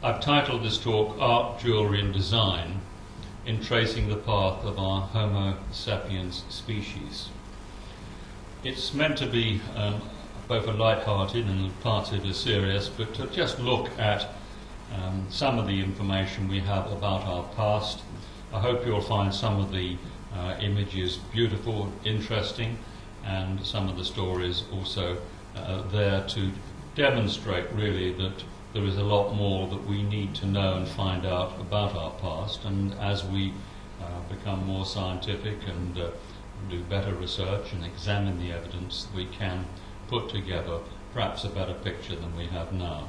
I've titled this talk Art, Jewellery and Design in Tracing the Path of Our Homo Sapiens Species. It's meant to be both a light-hearted and parts of it serious, but to just look at some of the information we have about our past. I hope you'll find some of the images beautiful, interesting, and some of the stories also there to demonstrate really that there is a lot more that we need to know and find out about our past, and as we become more scientific and do better research and examine the evidence, we can put together perhaps a better picture than we have now.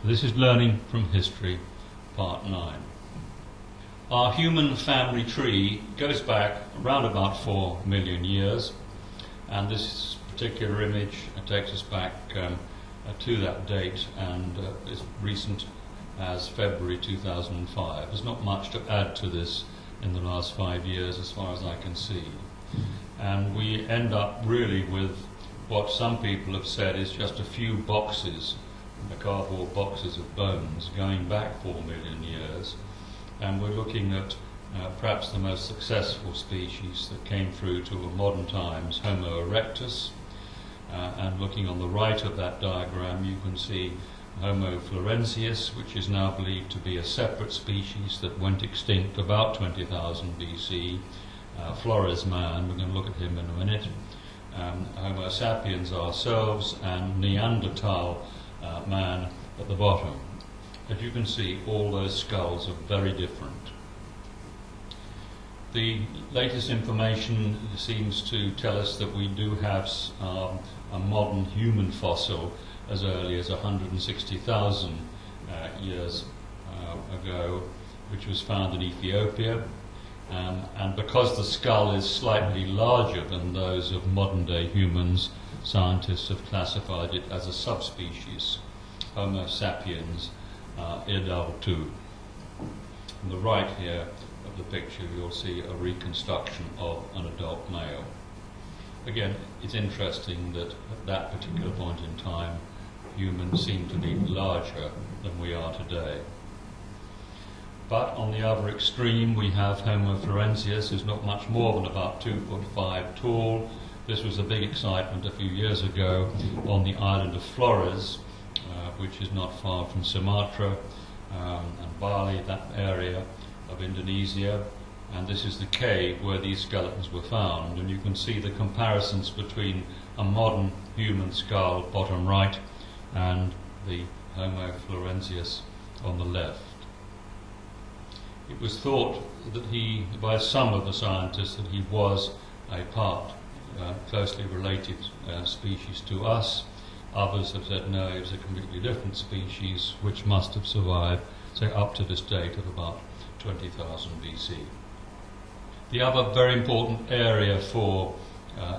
This is Learning from History, Part 9. Our human family tree goes back around about 4 million years, and this particular image takes us back to that date and is recent as February 2005. There's not much to add to this in the last 5 years as far as I can see. And we end up really with what some people have said is just a few boxes, the cardboard boxes of bones going back 4 million years. And we're looking at perhaps the most successful species that came through to modern times, Homo erectus. And looking on the right of that diagram, you can see Homo floresiensis, which is now believed to be a separate species that went extinct about 20,000 BC. Flores man, we're going to look at him in a minute. Homo sapiens ourselves, and Neanderthal man at the bottom. As you can see, all those skulls are very different. The latest information seems to tell us that we do have a modern human fossil as early as 160,000 years ago, which was found in Ethiopia. And because the skull is slightly larger than those of modern-day humans, scientists have classified it as a subspecies, Homo sapiens idal-2. On the right here of the picture, you'll see a reconstruction of an adult male. Again, it's interesting that at that particular point in time, humans seem to be larger than we are today. But on the other extreme, we have Homo floresiensis, who's not much more than about 2'5" tall. This was a big excitement a few years ago on the island of Flores, which is not far from Sumatra and Bali, that area of Indonesia. And this is the cave where these skeletons were found, and you can see the comparisons between a modern human skull, bottom right, and the Homo floresiensis on the left. It was thought that by some of the scientists, that he was a closely related species to us. Others have said no, he was a completely different species which must have survived, say, up to this date of about 20,000 BC. The other very important area for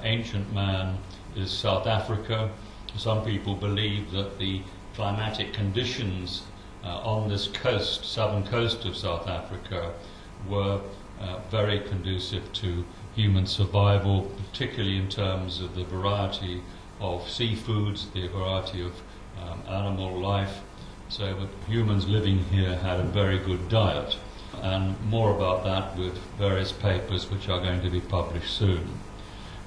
ancient man is South Africa. Some people believe that the climatic conditions on this coast, southern coast of South Africa, were very conducive to human survival, particularly in terms of the variety of seafoods, the variety of animal life, so that humans living here had a very good diet. And more about that with various papers which are going to be published soon.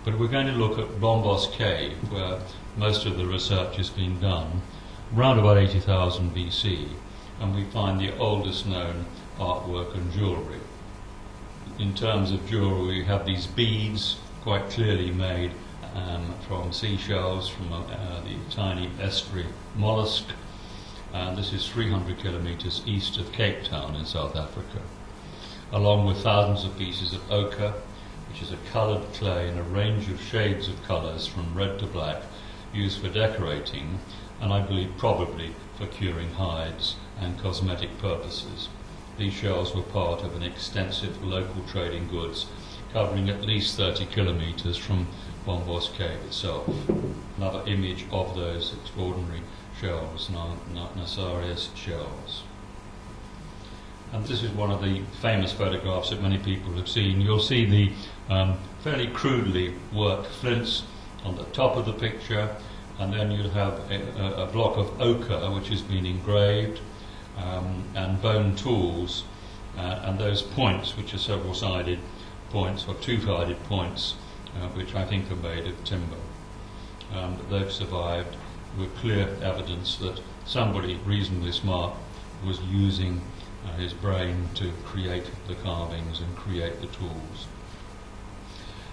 But we're going to look at Boskop Cave, where most of the research has been done, around about 80,000 BC, and we find the oldest known artwork and jewellery. In terms of jewellery, we have these beads, quite clearly made from seashells, from the tiny estuary mollusk. And this is 300 kilometres east of Cape Town in South Africa, along with thousands of pieces of ochre, which is a coloured clay in a range of shades of colours from red to black, used for decorating, and I believe probably for curing hides and cosmetic purposes. These shells were part of an extensive local trading goods covering at least 30 kilometres from Boskop Cave itself. Another image of those extraordinary shells, Nassarius shells. And this is one of the famous photographs that many people have seen. You'll see the fairly crudely worked flints on the top of the picture, and then you'll have a block of ochre which has been engraved, and bone tools, and those points, which are several-sided points or two-sided points, which I think are made of timber. They've survived with clear evidence that somebody reasonably smart was using his brain to create the carvings and create the tools.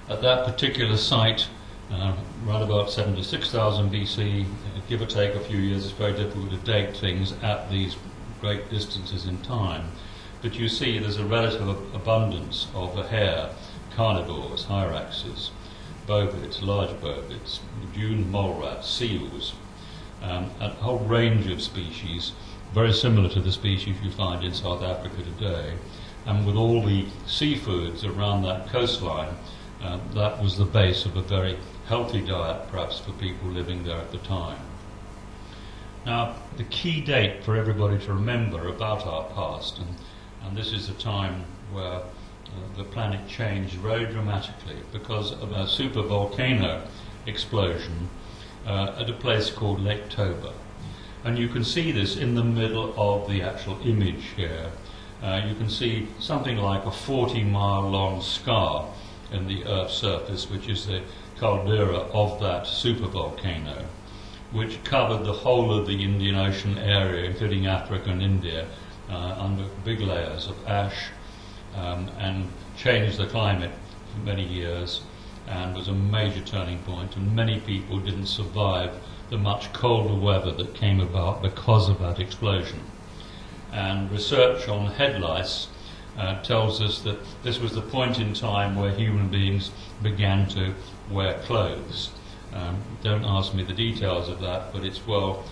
At that particular site, around about 76,000 BC, give or take a few years, it's very difficult to date things at these great distances in time, but you see there's a relative abundance of the hare, carnivores, hyraxes, bovids, large bovids, dune mole rats, seals, a whole range of species, very similar to the species you find in South Africa today. And with all the seafoods around that coastline, that was the base of a very healthy diet, perhaps, for people living there at the time. Now, the key date for everybody to remember about our past, and this is a time where the planet changed very dramatically because of a supervolcano explosion at a place called Lake Toba. And you can see this in the middle of the actual image here. You can see something like a 40-mile long scar in the Earth's surface, which is the caldera of that supervolcano, which covered the whole of the Indian Ocean area, including Africa and India, under big layers of ash, and changed the climate for many years, and was a major turning point, and many people didn't survive the much colder weather that came about because of that explosion. And research on head lice tells us that this was the point in time where human beings began to wear clothes. Don't ask me the details of that, but it's well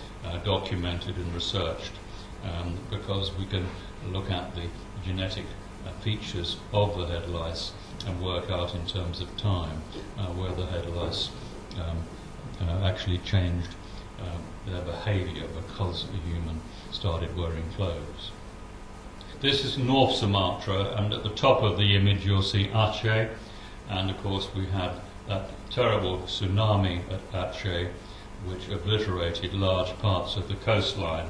documented and researched, because we can look at the genetic features of the head lice and work out in terms of time where the head lice actually changed their behaviour because a human started wearing clothes. This is North Sumatra, and at the top of the image you'll see Aceh, and of course we had that terrible tsunami at Aceh which obliterated large parts of the coastline.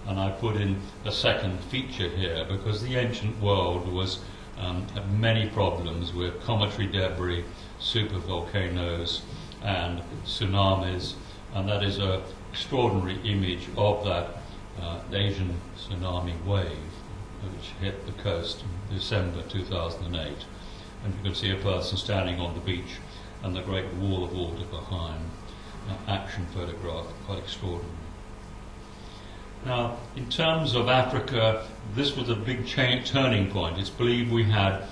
And I put in a second feature here because the ancient world was had many problems with cometary debris, supervolcanoes and tsunamis, and that is an extraordinary image of that Asian tsunami wave which hit the coast in December 2008. And you can see a person standing on the beach and the great wall of water behind. Action photograph, quite extraordinary. Now, in terms of Africa, this was a big turning point. It's believed we had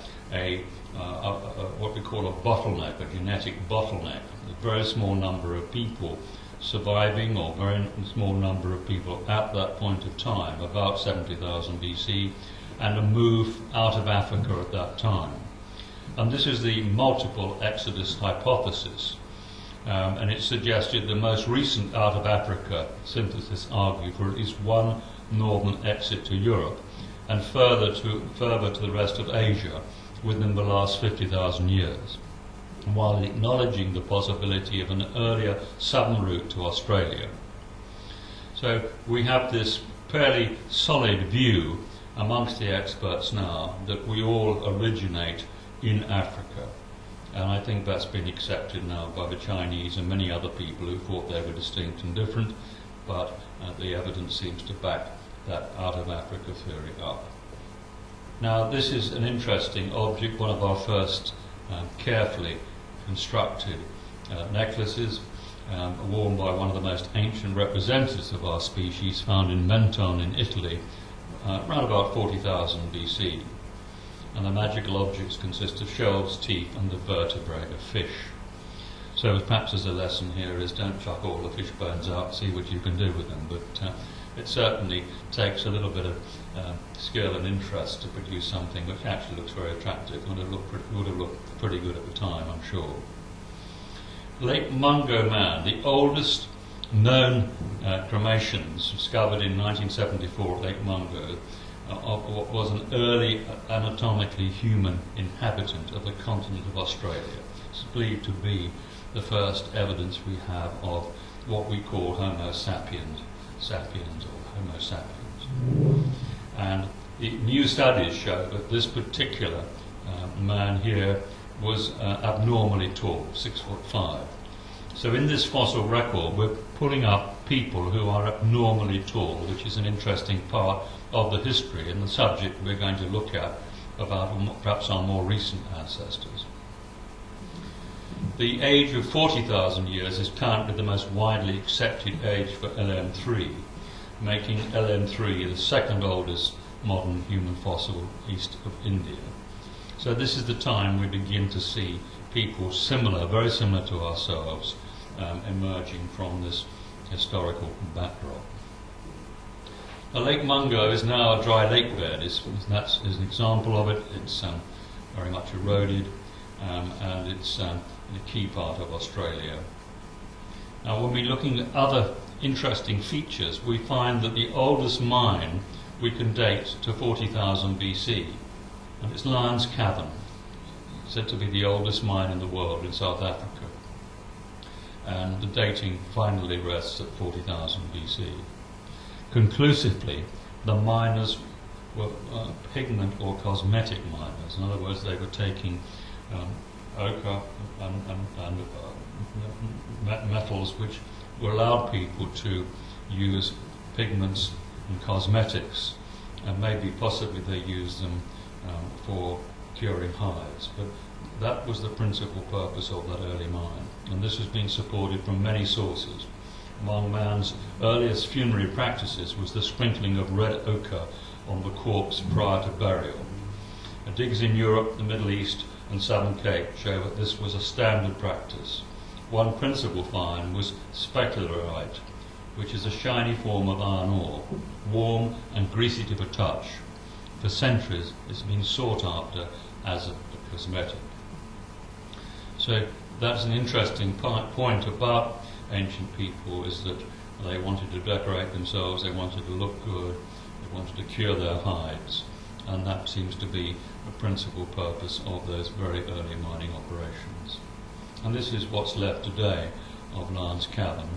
what we call a bottleneck, a genetic bottleneck. A very small number of people surviving, or very small number of people at that point of time, about 70,000 BC, and a move out of Africa at that time. And this is the multiple exodus hypothesis. And it suggested the most recent out of Africa synthesis argued for at least one northern exit to Europe and further to the rest of Asia within the last 50,000 years, while acknowledging the possibility of an earlier southern route to Australia. So we have this fairly solid view amongst the experts now that we all originate in Africa. And I think that's been accepted now by the Chinese and many other people who thought they were distinct and different, but the evidence seems to back that out of Africa theory up. Now, this is an interesting object, one of our first carefully constructed necklaces, worn by one of the most ancient representatives of our species, found in Menton in Italy, around about 40,000 BC. And the magical objects consist of shells, teeth, and the vertebrae of fish. So perhaps as a lesson here is don't chuck all the fish bones out, see what you can do with them, but it certainly takes a little bit of skill and interest to produce something which actually looks very attractive and would have looked pretty good at the time, I'm sure. Lake Mungo Man, the oldest known cremations discovered in 1974 at Lake Mungo, of what was an early anatomically human inhabitant of the continent of Australia. It's believed to be the first evidence we have of what we call Homo Sapiens, or Homo Sapiens. And new studies show that this particular man here was abnormally tall, 6'5". So in this fossil record, we're pulling up people who are abnormally tall, which is an interesting part of the history and the subject we're going to look at about perhaps our more recent ancestors. The age of 40,000 years is currently the most widely accepted age for LM3, making LM3 the second oldest modern human fossil east of India. So this is the time we begin to see people similar, very similar to ourselves, emerging from this historical backdrop. The Lake Mungo is now a dry lake bed. That's an example of it. It's very much eroded, and it's a key part of Australia. Now, when we're looking at other interesting features, we find that the oldest mine we can date to 40,000 BC, and it's Lyons Cavern, said to be the oldest mine in the world in South Africa. And the dating finally rests at 40,000 BC. Conclusively, the miners were pigment or cosmetic miners. In other words, they were taking ochre and metals which allowed people to use pigments and cosmetics, and maybe possibly they used them for curing hides. But that was the principal purpose of that early mine, and this has been supported from many sources. Among man's earliest funerary practices was the sprinkling of red ochre on the corpse prior to burial. Digs in Europe, the Middle East and Southern Cape show that this was a standard practice. One principal find was specularite, which is a shiny form of iron ore, warm and greasy to the touch. For centuries it's been sought after as a cosmetic. So that's an interesting point about ancient people, is that they wanted to decorate themselves, they wanted to look good, they wanted to cure their hides, and that seems to be the principal purpose of those very early mining operations. And this is what's left today of Lyons Cavern.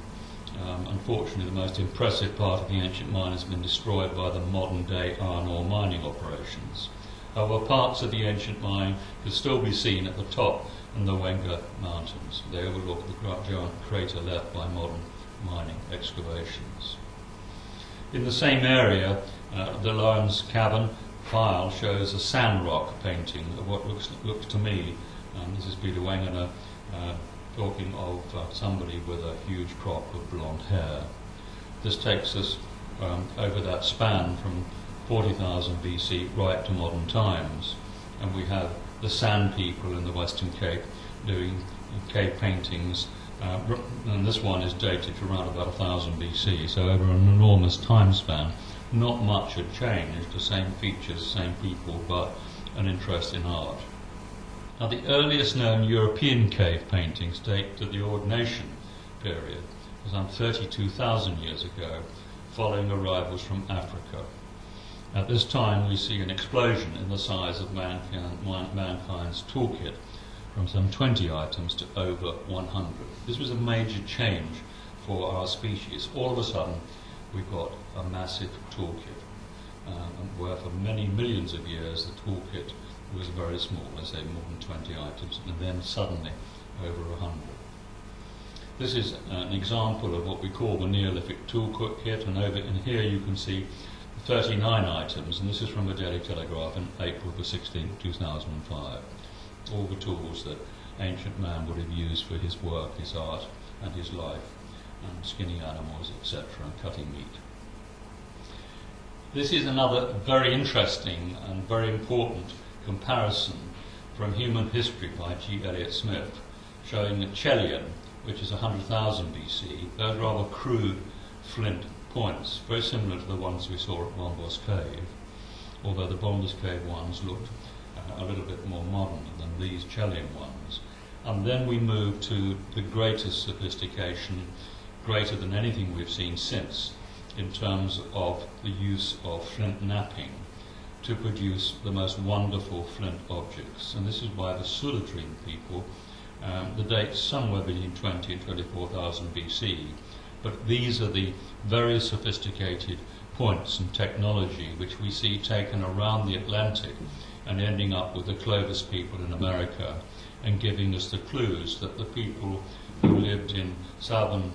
Unfortunately, the most impressive part of the ancient mine has been destroyed by the modern day iron ore mining operations. However, parts of the ancient mine can still be seen at the top in the Wagener Mountains. They overlook the giant crater left by modern mining excavations. In the same area, the Lyons Cavern file shows a sand rock painting of what looks to me, this is Peter Wagener, talking of somebody with a huge crop of blonde hair. This takes us over that span from 40,000 BC right to modern times, and we have the Sand people in the Western Cape doing cave paintings, and this one is dated to around about 1000 BC, so over an enormous time span. Not much had changed, the same features, same people, but an interest in art. Now, the earliest known European cave paintings date to the Ordination period, some 32,000 years ago, following arrivals from Africa. At this time, we see an explosion in the size of mankind's toolkit, from some 20 items to over 100. This was a major change for our species. All of a sudden, we've got a massive toolkit, where for many millions of years the toolkit was very small, let's say more than 20 items, and then suddenly over 100. This is an example of what we call the Neolithic toolkit, and over in here you can see 39 items, and this is from the Daily Telegraph in April the 16th, 2005. All the tools that ancient man would have used for his work, his art, and his life, and skinning animals, etc., and cutting meat. This is another very interesting and very important comparison from Human History by G. Elliott Smith, showing that Chellian, which is 100,000 BC, those rather crude flint points, very similar to the ones we saw at Bombos Cave, although the Bombos Cave ones looked a little bit more modern than these Chellian ones. And then we move to the greatest sophistication, greater than anything we've seen since, in terms of the use of flint knapping to produce the most wonderful flint objects. And this is why the Sulatrine people, the date's somewhere between 20 and 24,000 BC, but these are the very sophisticated points in technology which we see taken around the Atlantic and ending up with the Clovis people in America and giving us the clues that the people who lived in southern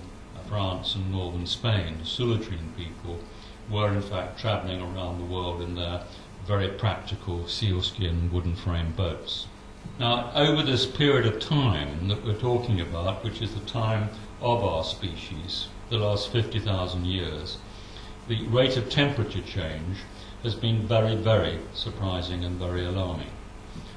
France and northern Spain, the Sulatrine people, were in fact travelling around the world in their very practical sealskin wooden frame boats. Now, over this period of time that we're talking about, which is the time of our species, the last 50,000 years, the rate of temperature change has been very, very surprising and very alarming.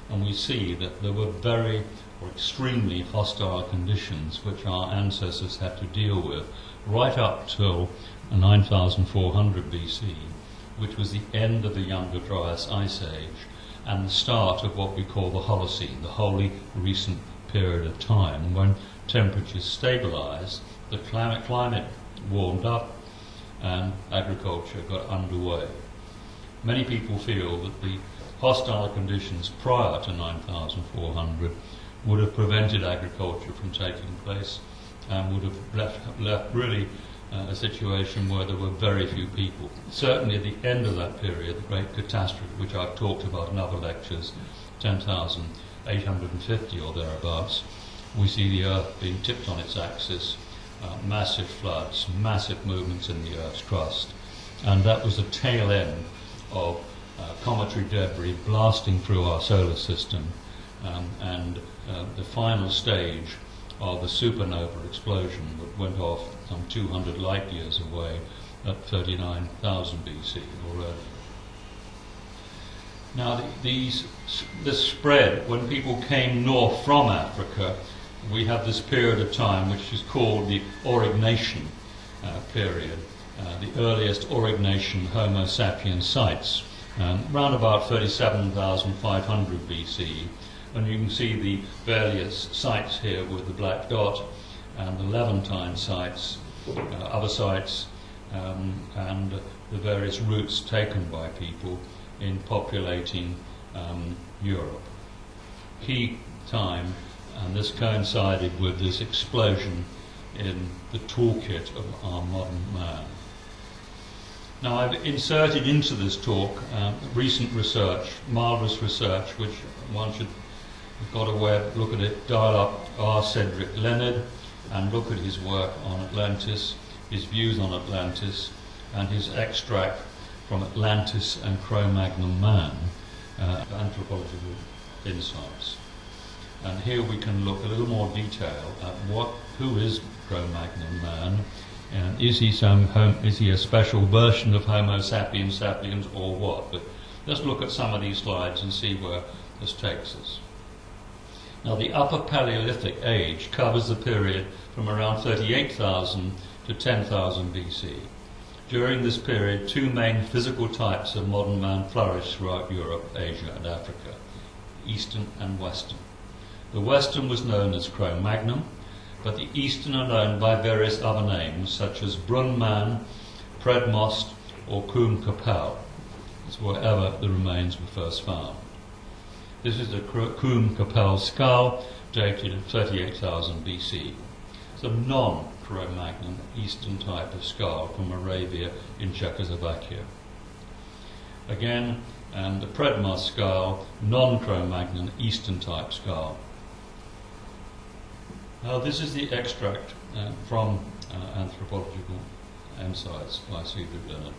And we see that there were very or extremely hostile conditions which our ancestors had to deal with right up till 9,400 BC, which was the end of the Younger Dryas Ice Age and the start of what we call the Holocene, the wholly recent period of time when temperatures stabilized, the climate warmed up, and agriculture got underway. Many people feel that the hostile conditions prior to 9,400 would have prevented agriculture from taking place and would have left really a situation where there were very few people. Certainly at the end of that period, the Great Catastrophe, which I've talked about in other lectures, 10,850 or thereabouts, we see the Earth being tipped on its axis, massive floods, massive movements in the Earth's crust, and that was the tail end of cometary debris blasting through our solar system, and the final stage of a supernova explosion that went off some 200 light years away at 39,000 BC or earlier. Now, this spread, when people came north from Africa, we have this period of time which is called the Aurignacian period, the earliest Aurignacian Homo Sapiens sites, around about 37,500 BC. And you can see the various sites here with the black dot and the Levantine sites, other sites, and the various routes taken by people in populating Europe. Key time, and this coincided with this explosion in the toolkit of our modern man. Now, I've inserted into this talk recent research, marvellous research, which one should, if you've got a web, look at it, dial up Cedric Leonard and look at his work on Atlantis, his views on Atlantis, and his extract from Atlantis and Cro-magnon man, anthropological insights. And here we can look a little more detail at who is Cro-magnon man, and is he a special version of Homo sapiens sapiens or what? But let's look at some of these slides and see where this takes us. Now, the Upper Paleolithic age covers the period from around 38,000 to 10,000 BC. During this period, two main physical types of modern man flourished throughout Europe, Asia and Africa, Eastern and Western. The Western was known as Cro-magnon, but the Eastern are known by various other names such as Brun man, Predmost or Coombe Capel. It's wherever the remains were first found. This is the Coombe Capel skull, dated at 38,000 BC. It's a non-Cro-magnon Eastern type of skull from Moravia in Czechoslovakia. Again, and the Predmost skull, non-Cro-magnon Eastern type skull. Now, this is the extract from Anthropological Insights by Cedric Leonard.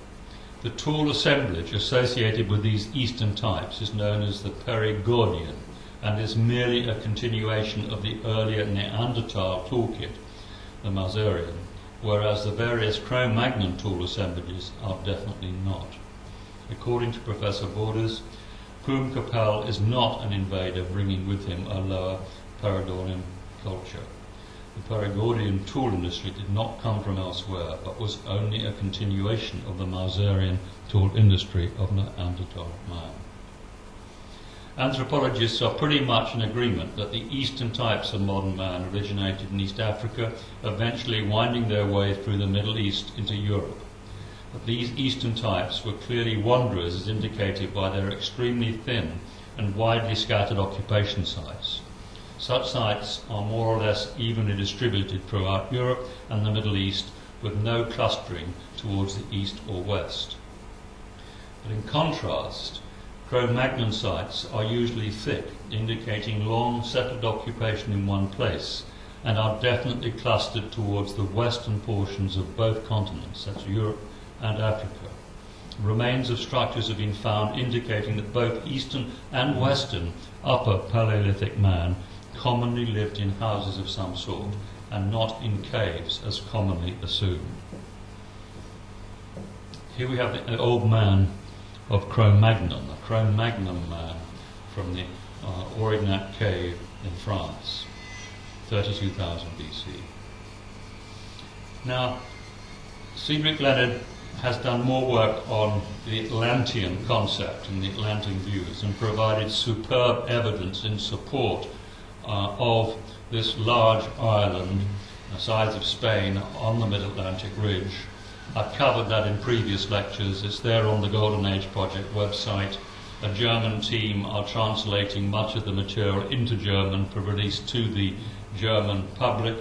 The tool assemblage associated with these Eastern types is known as the Perigordian and is merely a continuation of the earlier Neanderthal toolkit, the Mouserian, whereas the various Cro-magnon tool assemblages are definitely not. According to Professor Borders, Coombe Capel is not an invader bringing with him a lower Perigordian culture. The Perigordian tool industry did not come from elsewhere, but was only a continuation of the Mouserian tool industry of Neanderthal man. Anthropologists are pretty much in agreement that the Eastern types of modern man originated in East Africa, eventually winding their way through the Middle East into Europe. But these Eastern types were clearly wanderers, as indicated by their extremely thin and widely scattered occupation sites. Such sites are more or less evenly distributed throughout Europe and the Middle East, with no clustering towards the east or west. But in contrast, Cro-magnon sites are usually thick, indicating long settled occupation in one place, and are definitely clustered towards the western portions of both continents, that's Europe and Africa. Remains of structures have been found indicating that both eastern and western upper Paleolithic man commonly lived in houses of some sort, and not in caves as commonly assumed. Here we have the old man of Cro-magnon, the Cro-magnon man from the Aurignac cave in France, 32,000 BC. Now, Cedric Leonard has done more work on the Atlantean concept and the Atlantean views, and provided superb evidence in support of this large island, the size of Spain, on the mid-Atlantic ridge. I've covered that in previous lectures. It's there on the Golden Age Project website. A German team are translating much of the material into German for release to the German public,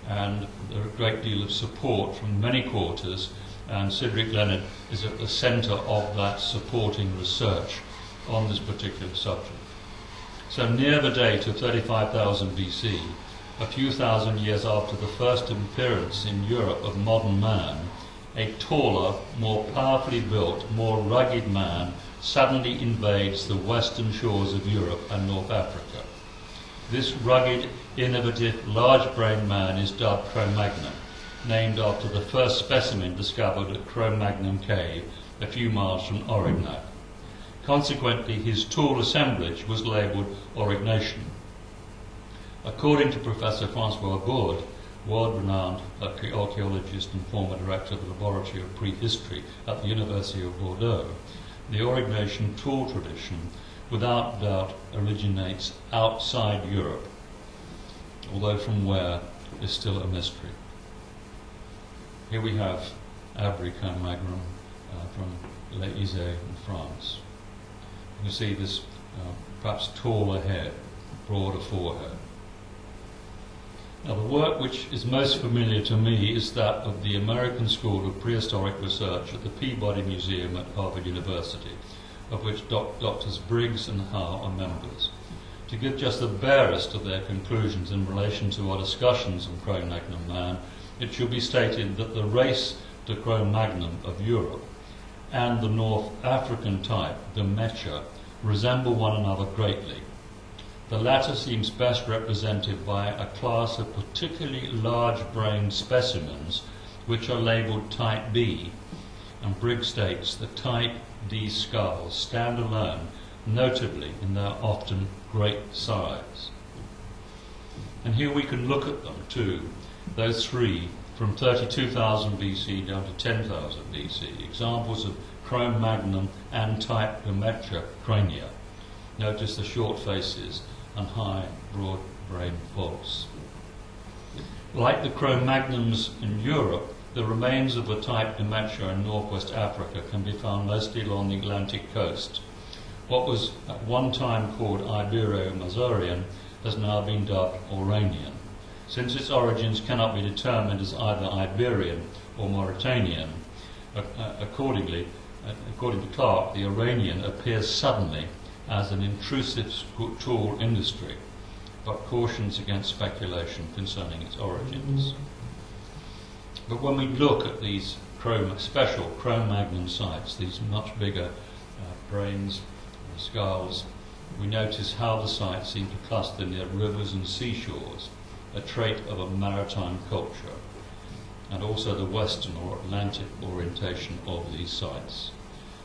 and there are a great deal of support from many quarters, and Cedric Leonard is at the centre of that supporting research on this particular subject. So near the date of 35,000 BC, a few thousand years after the first appearance in Europe of modern man, a taller, more powerfully built, more rugged man suddenly invades the western shores of Europe and North Africa. This rugged, innovative, large-brained man is dubbed Cro-magnon, named after the first specimen discovered at Cro-magnon Cave, a few miles from Aurignac. Consequently, his tall assemblage was labelled Aurignation. According to Professor Francois Bourde, world-renowned archaeologist and former director of the Laboratory of Prehistory at the University of Bordeaux, the Aurignation tool tradition without doubt originates outside Europe, although from where is still a mystery. Here we have Abri Cro-magnon from Les Isères in France. You can see this perhaps taller head, broader forehead. Now, the work which is most familiar to me is that of the American School of Prehistoric Research at the Peabody Museum at Harvard University, of which Drs. Briggs and Howe are members. To give just the barest of their conclusions in relation to our discussions on Cro-magnon man, it should be stated that the race to Cro-magnon of Europe and the North African type, the Mecha, resemble one another greatly. The latter seems best represented by a class of particularly large-brained specimens which are labelled Type B, and Briggs states that Type D skulls stand alone, notably in their often great size. And here we can look at them too, those three from 32,000 BC down to 10,000 BC, examples of Cro-magnon and Type Mecha crania. Notice the short faces and high, broad-brained vaults. Like the Cro-magnons in Europe, the remains of the Type Mecha in northwest Africa can be found mostly along the Atlantic coast. What was at one time called Ibero-Mazurian has now been dubbed Auranian. Since its origins cannot be determined as either Iberian or Mauritanian, according to Clark, the Auranian appears suddenly as an intrusive tool industry, but cautions against speculation concerning its origins. But when we look at these special Cro-magnon sites, these much bigger brains and skulls, we notice how the sites seem to cluster near rivers and seashores, a trait of a maritime culture, and also the western or Atlantic orientation of these sites.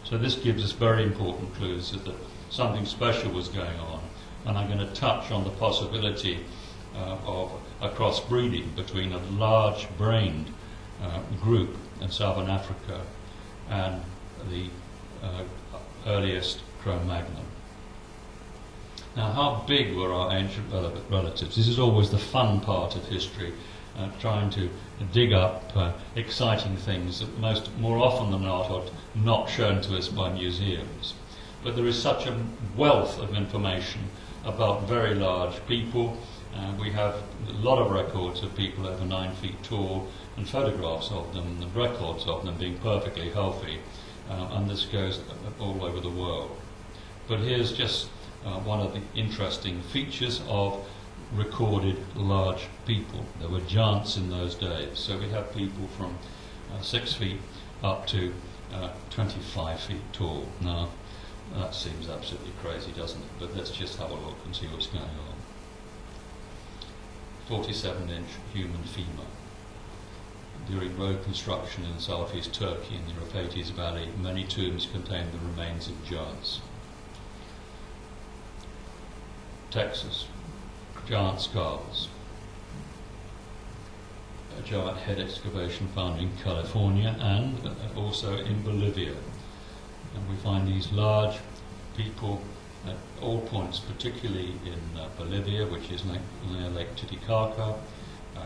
So this gives us very important clues that something special was going on, and I'm going to touch on the possibility of a crossbreeding between a large-brained group in southern Africa and the earliest Cro-magnon. Now, how big were our ancient relatives? This is always the fun part of history, trying to dig up exciting things that more often than not are not shown to us by museums. But there is such a wealth of information about very large people We have a lot of records of people over 9 feet tall and photographs of them and records of them being perfectly healthy, and this goes all over the world. But here's just one of the interesting features of recorded large people. There were giants in those days, so we have people from 6 feet up to 25 feet tall. Now, that seems absolutely crazy, doesn't it? But let's just have a look and see what's going on. 47-inch human femur. During road construction in southeast Turkey in the Euphrates Valley, many tombs contain the remains of giants. Texas, giant skulls. A giant head excavation found in California and also in Bolivia. And we find these large people at all points, particularly in Bolivia, which is near Lake Titicaca.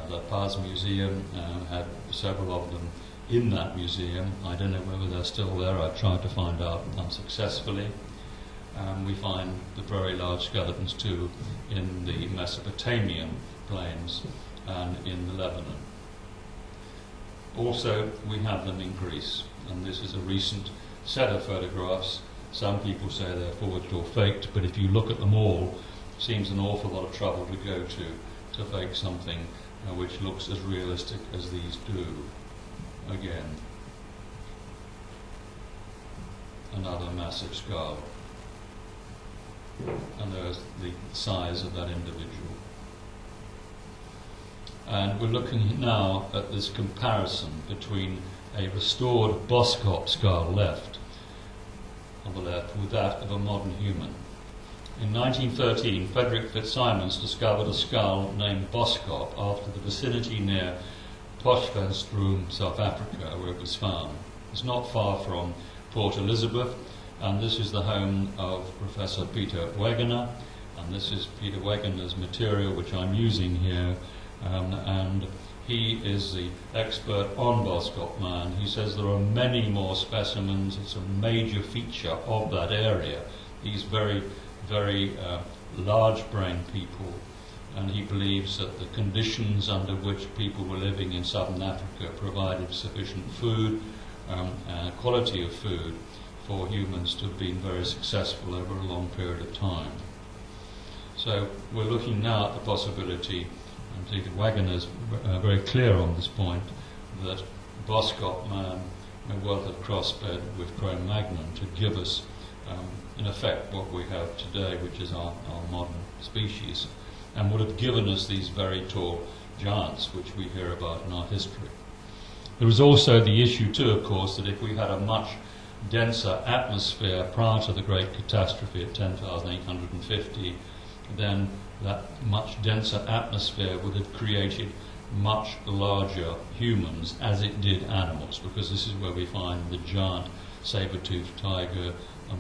La Paz Museum had several of them in that museum. I don't know whether they're still there. I've tried to find out unsuccessfully. We find the very large skeletons too in the Mesopotamian plains and in Lebanon. Also, we have them in Greece, and this is a recent set of photographs. Some people say they're forged or faked, but if you look at them all, it seems an awful lot of trouble to go to fake something which looks as realistic as these do. Again, another massive skull. And there's the size of that individual. And we're looking now at this comparison between a restored Boskop skull on the left with that of a modern human. In 1913, Frederick Fitzsimons discovered a skull named Boskop after the vicinity near Potchefstroom, South Africa, where it was found. It's not far from Port Elizabeth, and this is the home of Professor Peiter Wagener, and this is Peter Wagener's material which I'm using here, and he is the expert on Boskop man. He says there are many more specimens. It's a major feature of that area. These very large brain people, and he believes that the conditions under which people were living in southern Africa provided sufficient food and quality of food for humans to have been very successful over a long period of time. So we're looking now at the possibility, and David Wagener is very clear on this point, that Boskop man may well have crossbred with Cro-magnon to give us in effect what we have today, which is our modern species, and would have given us these very tall giants which we hear about in our history. There is also the issue too, of course, that if we had a much denser atmosphere prior to the great catastrophe at 10,850, then that much denser atmosphere would have created much larger humans as it did animals, because this is where we find the giant saber-toothed tiger,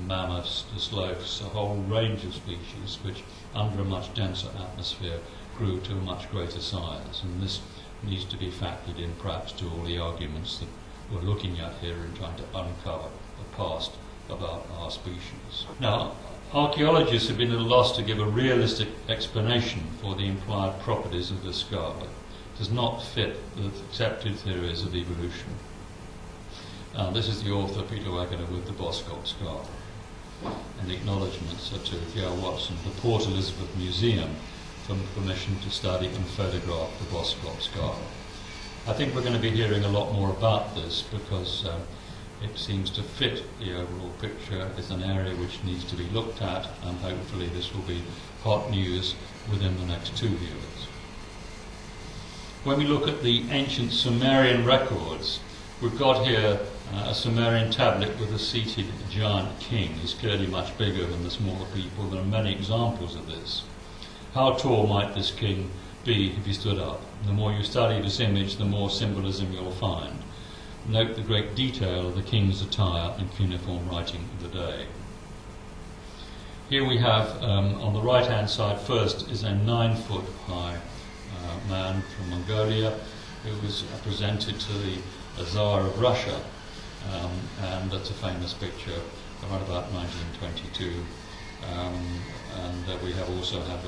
mammoths, the sloths, a whole range of species which under a much denser atmosphere grew to a much greater size, and this needs to be factored in perhaps to all the arguments that we're looking at here in trying to uncover the past of our species. Now, archaeologists have been at a loss to give a realistic explanation for the implied properties of this skull. It does not fit the accepted theories of evolution. This is the author, Peter Wagener, with the Boskop skull. And the acknowledgements are to Gail Watson, the Port Elizabeth Museum, for permission to study and photograph the Boskop skull. I think we're going to be hearing a lot more about this because it seems to fit the overall picture. It's an area which needs to be looked at, and hopefully this will be hot news within the next 2 years. When we look at the ancient Sumerian records, we've got here a Sumerian tablet with a seated giant king. He's clearly much bigger than the smaller people. There are many examples of this. How tall might this king be if he stood up? The more you study this image, the more symbolism you'll find. Note the great detail of the king's attire and cuneiform writing of the day. Here we have, on the right-hand side first, is a 9-foot high man from Mongolia who was presented to the Tsar of Russia, and that's a famous picture around about 1922. and we have also have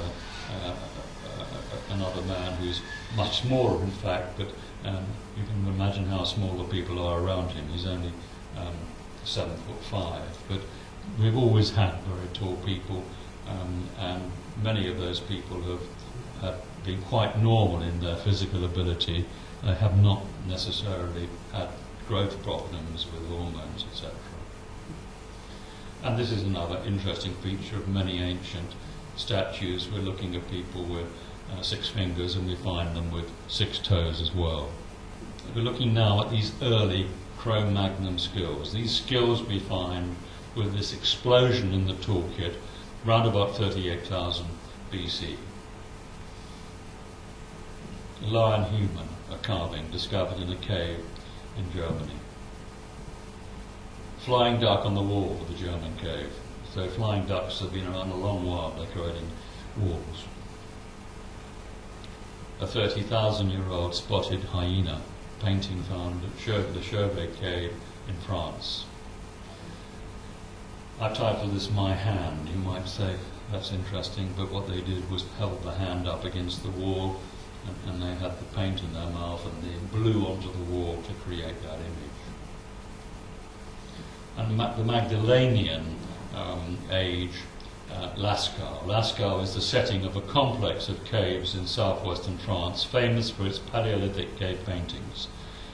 another man who's much smaller, in fact, but you can imagine how small the people are around him. He's only 7'5", but we've always had very tall people, and many of those people have been quite normal in their physical ability. They have not necessarily had growth problems with hormones, etc. And this is another interesting feature of many ancient statues. We're looking at people with 6 fingers, and we find them with 6 toes as well. We're looking now at these early Cro-magnon skills. These skills we find with this explosion in the toolkit round about 38,000 BC. Lion human, a carving discovered in a cave in Germany. Flying duck on the wall of the German cave. So flying ducks have been around a long while decorating walls. A 30,000-year-old spotted hyena painting found at the Chauvet cave in France. I've titled this My Hand. You might say that's interesting, but what they did was held the hand up against the wall, and they had the paint in their mouth, and they blew onto the wall to create that image. And the Magdalenian age, Lascaux. Lascaux is the setting of a complex of caves in southwestern France, famous for its Paleolithic cave paintings.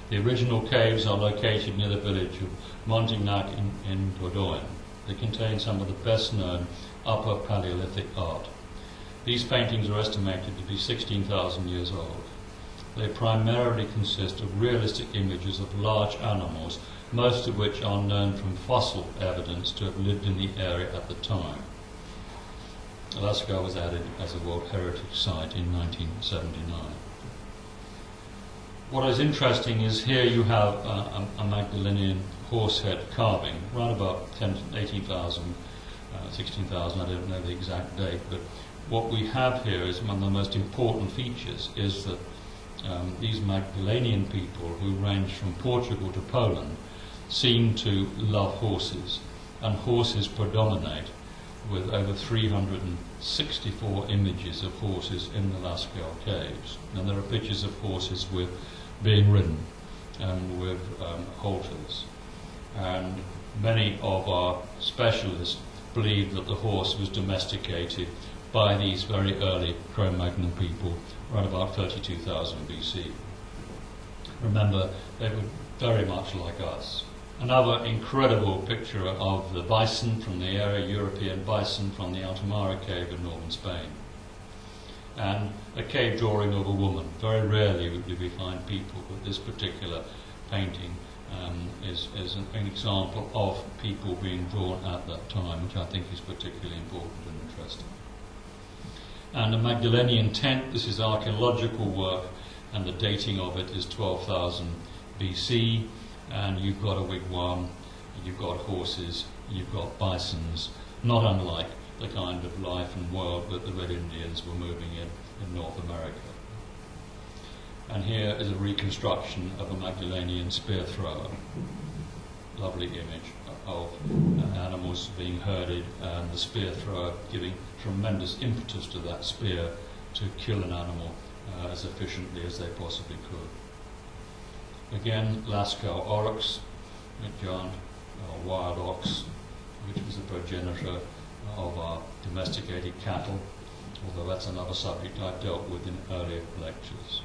The original caves are located near the village of Montignac in Dordogne. They contain some of the best-known Upper Paleolithic art. These paintings are estimated to be 16,000 years old. They primarily consist of realistic images of large animals, most of which are known from fossil evidence to have lived in the area at the time. Lascaux was added as a World Heritage Site in 1979. What is interesting is here you have a Magdalenian horse head carving, around about 18,000, 16,000, I don't know the exact date, but what we have here is one of the most important features is that these Magdalenian people, who range from Portugal to Poland, seem to love horses, and horses predominate, with over 364 images of horses in the Lascaux caves. And there are pictures of horses being ridden and with halters. And many of our specialists believe that the horse was domesticated by these very early Cro-magnon people around about 32,000 BC. Remember, they were very much like us. Another incredible picture of the bison from the area, European bison from the Altamara cave in northern Spain. And a cave drawing of a woman. Very rarely do we find people, but this particular painting is an example of people being drawn at that time, which I think is particularly important and interesting. And a Magdalenian tent, this is archaeological work, and the dating of it is 12,000 BC. And you've got a wigwam, you've got horses, you've got bisons, not unlike the kind of life and world that the Red Indians were moving in North America. And here is a reconstruction of a Magdalenian spear thrower. Lovely image of animals being herded, and the spear thrower giving tremendous impetus to that spear to kill an animal as efficiently as they possibly could. Again, Lascaux oryx, a giant wild ox, which was the progenitor of our domesticated cattle, although that's another subject I've dealt with in earlier lectures.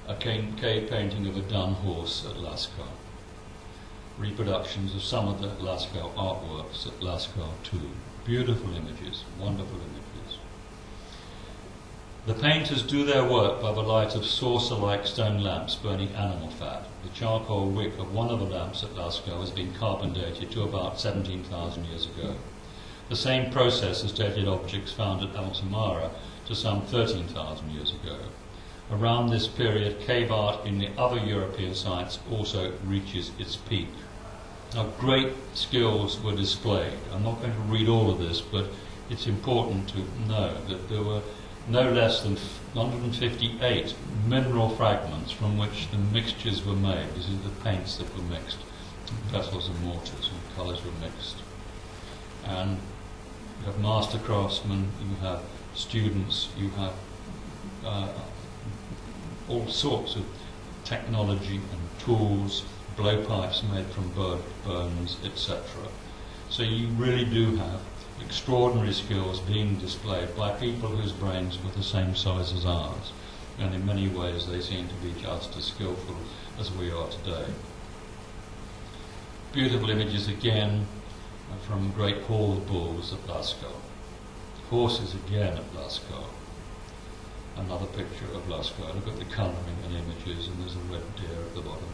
A cave painting of a dun horse at Lascaux. Reproductions of some of the Lascaux artworks at Lascaux too. Beautiful images, wonderful images. The painters do their work by the light of saucer-like stone lamps burning animal fat. The charcoal wick of one of the lamps at Lascaux has been carbon dated to about 17,000 years ago. The same process has dated objects found at Altamara to some 13,000 years ago. Around this period, cave art in the other European sites also reaches its peak. Now, great skills were displayed. I'm not going to read all of this, but it's important to know that there were no less than 158 mineral fragments from which the mixtures were made. These are the paints that were mixed, vessels and mortars, and colours were mixed. And have master craftsmen, you have students, you have all sorts of technology and tools, blowpipes made from bird bones, etc. So you really do have extraordinary skills being displayed by people whose brains were the same size as ours, and in many ways they seem to be just as skillful as we are today. Beautiful images again from Great Hall of Bulls at Boskop. Horses again at Boskop. Another picture of Boskop. Look at the colouring and images, and there's a red deer at the bottom.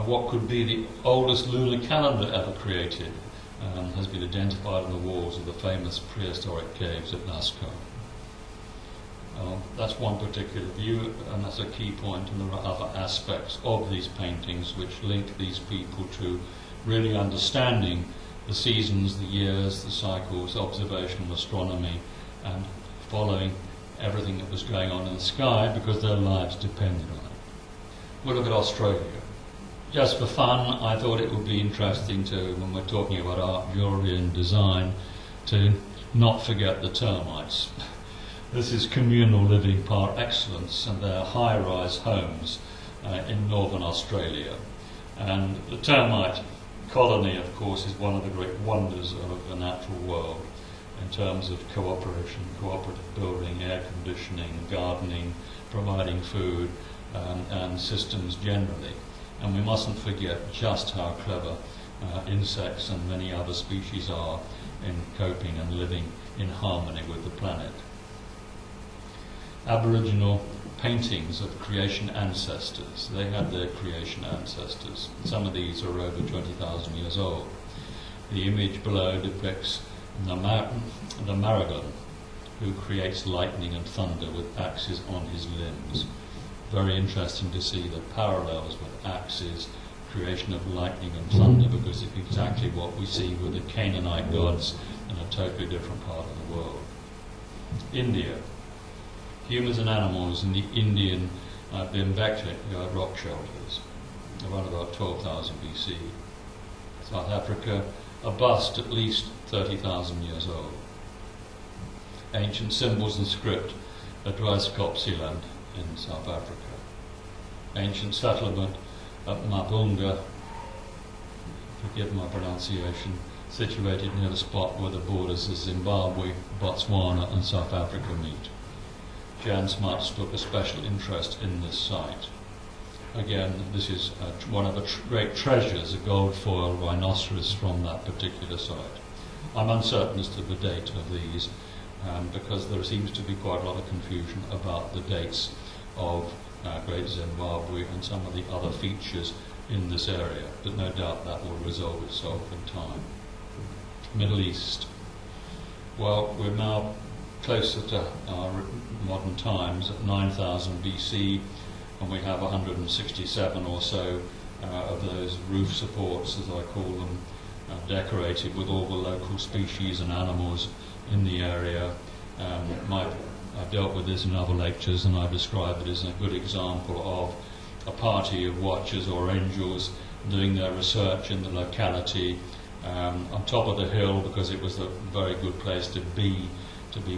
What could be the oldest lunar calendar ever created has been identified on the walls of the famous prehistoric caves at Boskop. That's one particular view, and that's a key point, and there are other aspects of these paintings which link these people to really understanding the seasons, the years, the cycles, observational astronomy, and following everything that was going on in the sky because their lives depended on it. We'll look at Australia. Just for fun, I thought it would be interesting to, when we're talking about art, jewellery and design, to not forget the termites. This is communal living par excellence, and they're high-rise homes in northern Australia. And the termite colony, of course, is one of the great wonders of the natural world in terms of cooperation, cooperative building, air conditioning, gardening, providing food, and systems generally. And we mustn't forget just how clever insects and many other species are in coping and living in harmony with the planet. Aboriginal paintings of creation ancestors. They had their creation ancestors. Some of these are over 20,000 years old. The image below depicts the Maragon, who creates lightning and thunder with axes on his limbs. Very interesting to see the parallels with axes, creation of lightning and thunder, because it's exactly what we see with the Canaanite gods in a totally different part of the world. India. Humans and animals in the Indian Bhimbetka rock shelters, around about 12,000 BC. South Africa, a bust at least 30,000 years old. Ancient symbols and script at Boskop in South Africa. Ancient settlement at Mabunga, forgive my pronunciation, situated near the spot where the borders of Zimbabwe, Botswana and South Africa meet. Jan Smuts took a special interest in this site. Again, this is one of the great treasures, a gold foil rhinoceros from that particular site. I'm uncertain as to the date of these because there seems to be quite a lot of confusion about the dates of Great Zimbabwe and some of the other features in this area, but no doubt that will resolve itself in time. Middle East. Well, we're now closer to our modern times at 9000 BC, and we have 167 or so of those roof supports, as I call them, decorated with all the local species and animals in the area. I've dealt with this in other lectures, and I've described it as a good example of a party of watchers or angels doing their research in the locality on top of the hill, because it was a very good place to be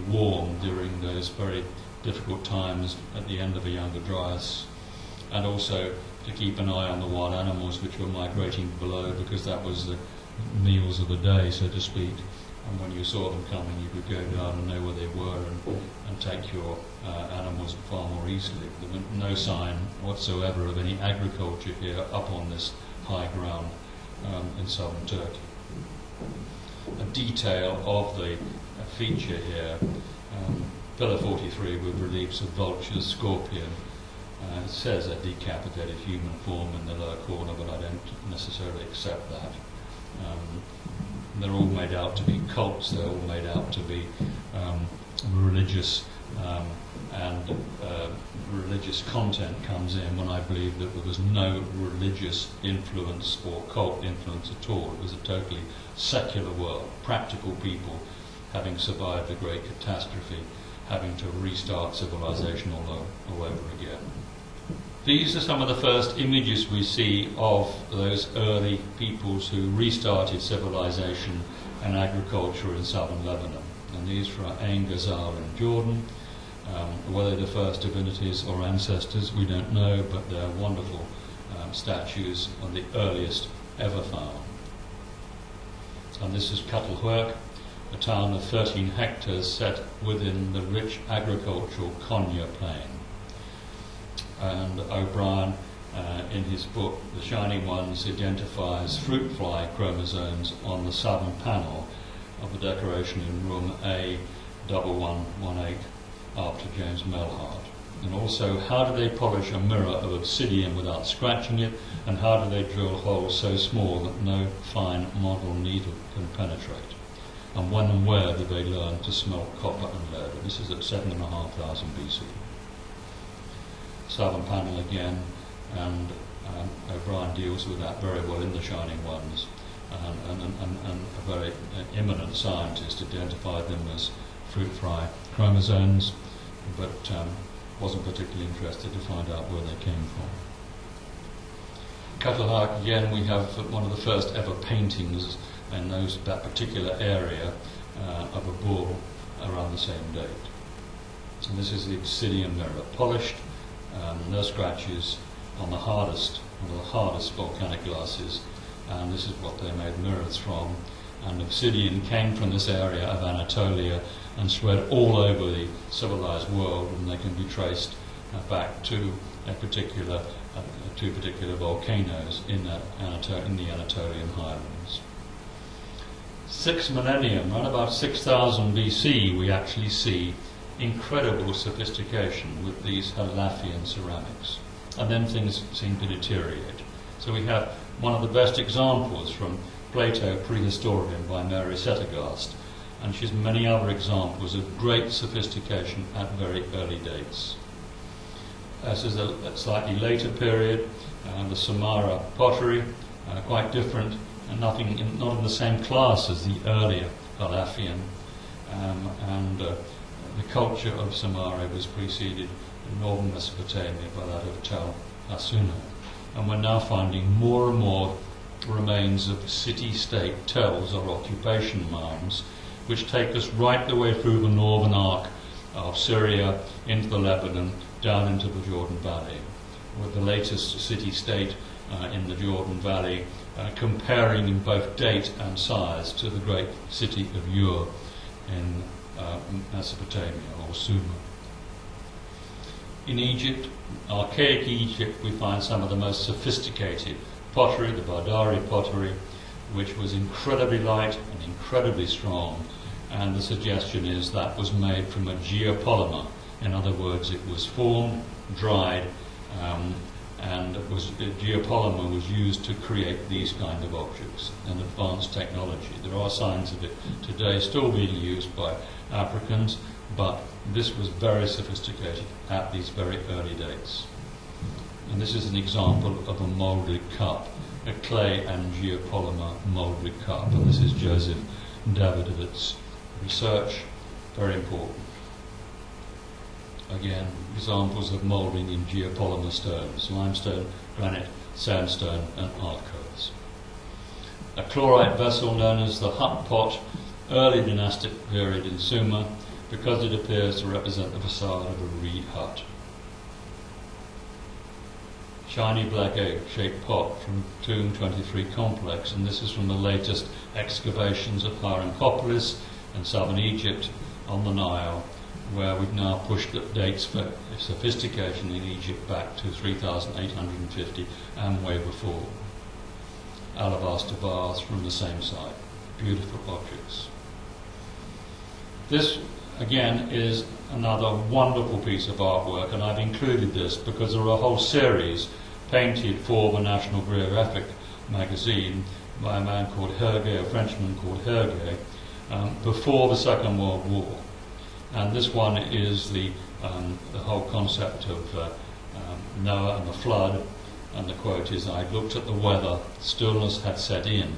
warm during those very difficult times at the end of a younger dryas, and also to keep an eye on the wild animals which were migrating below, because that was the meals of the day, so to speak. And when you saw them coming, you could go down and know where they were and take your animals far more easily. There was no sign whatsoever of any agriculture here up on this high ground in southern Turkey. A detail of the feature here, pillar 43 with reliefs of vultures, scorpion. It says a decapitated human form in the lower corner, but I don't necessarily accept that. They're all made out to be cults, they're all made out to be religious, and religious content comes in when I believe that there was no religious influence or cult influence at all. It was a totally secular world, practical people having survived the great catastrophe, having to restart civilization all over again. These are some of the first images we see of those early peoples who restarted civilization and agriculture in southern Lebanon. And these are Ain Ghazal in Jordan. Whether they're the first divinities or ancestors, we don't know, but they're wonderful statues, of the earliest ever found. And this is Catalhuerc, a town of 13 hectares set within the rich agricultural Konya plain. And O'Brien, in his book The Shining Ones, identifies fruit fly chromosomes on the southern panel of the decoration in room A1118 after James Melhart. And also, how do they polish a mirror of obsidian without scratching it, and how do they drill holes so small that no fine model needle can penetrate? And when and where did they learn to smelt copper and lead? And this is at 7,500 BC. Southern panel again, and O'Brien deals with that very well in The Shining Ones, and a very eminent scientist identified them as fruit fly chromosomes, but wasn't particularly interested to find out where they came from. Catalhuerc, again, we have one of the first ever paintings in that particular area of a bull around the same date. And this is the obsidian mirror, polished, no scratches, on the hardest, one of the hardest volcanic glasses, and this is what they made mirrors from. And obsidian came from this area of Anatolia and spread all over the civilized world, and they can be traced back to two particular volcanoes in the Anatolian highlands. 6th millennium, around about 6000 BC, we actually see incredible sophistication with these Halafian ceramics, and then things seem to deteriorate. So we have one of the best examples from Plato, Prehistorian, by Mary Settergast, and she's many other examples of great sophistication at very early dates. This is a slightly later period, the Samara pottery, quite different, and not in the same class as the earlier Halafian, and the culture of Samara was preceded in northern Mesopotamia by that of Tel Hassuna, and we're now finding more and more remains of city-state tells or occupation mounds, which take us right the way through the northern arc of Syria into the Lebanon, down into the Jordan Valley, with the latest city-state in the Jordan Valley comparing in both date and size to the great city of Ur in Mesopotamia, or Sumer. In Egypt, archaic Egypt, we find some of the most sophisticated pottery, the Bardari pottery, which was incredibly light and incredibly strong, and the suggestion is that was made from a geopolymer. In other words, it was formed, dried, and geopolymer was used to create these kind of objects, an advanced technology. There are signs of it today still being used by Africans, but this was very sophisticated at these very early dates. And this is an example of a moulded cup, a clay and geopolymer moulded cup. And this is Joseph Davidovit's research, very important. Again, examples of moulding in geopolymer stones, limestone, granite, sandstone, and art codes. A chlorite vessel known as the hut pot, early dynastic period in Sumer, because it appears to represent the facade of a reed hut. Shiny black egg-shaped pot from Tomb 23 complex, and this is from the latest excavations of Hierakonpolis in southern Egypt on the Nile, where we've now pushed the dates for sophistication in Egypt back to 3,850 and way before. Alabaster vase from the same site. Beautiful objects. This, again, is another wonderful piece of artwork, and I've included this because there are a whole series painted for the National Geographic magazine by a man called Hergé, a Frenchman called Hergé, before the Second World War. And this one is the whole concept of Noah and the flood, and the quote is, "I looked at the weather, stillness had set in,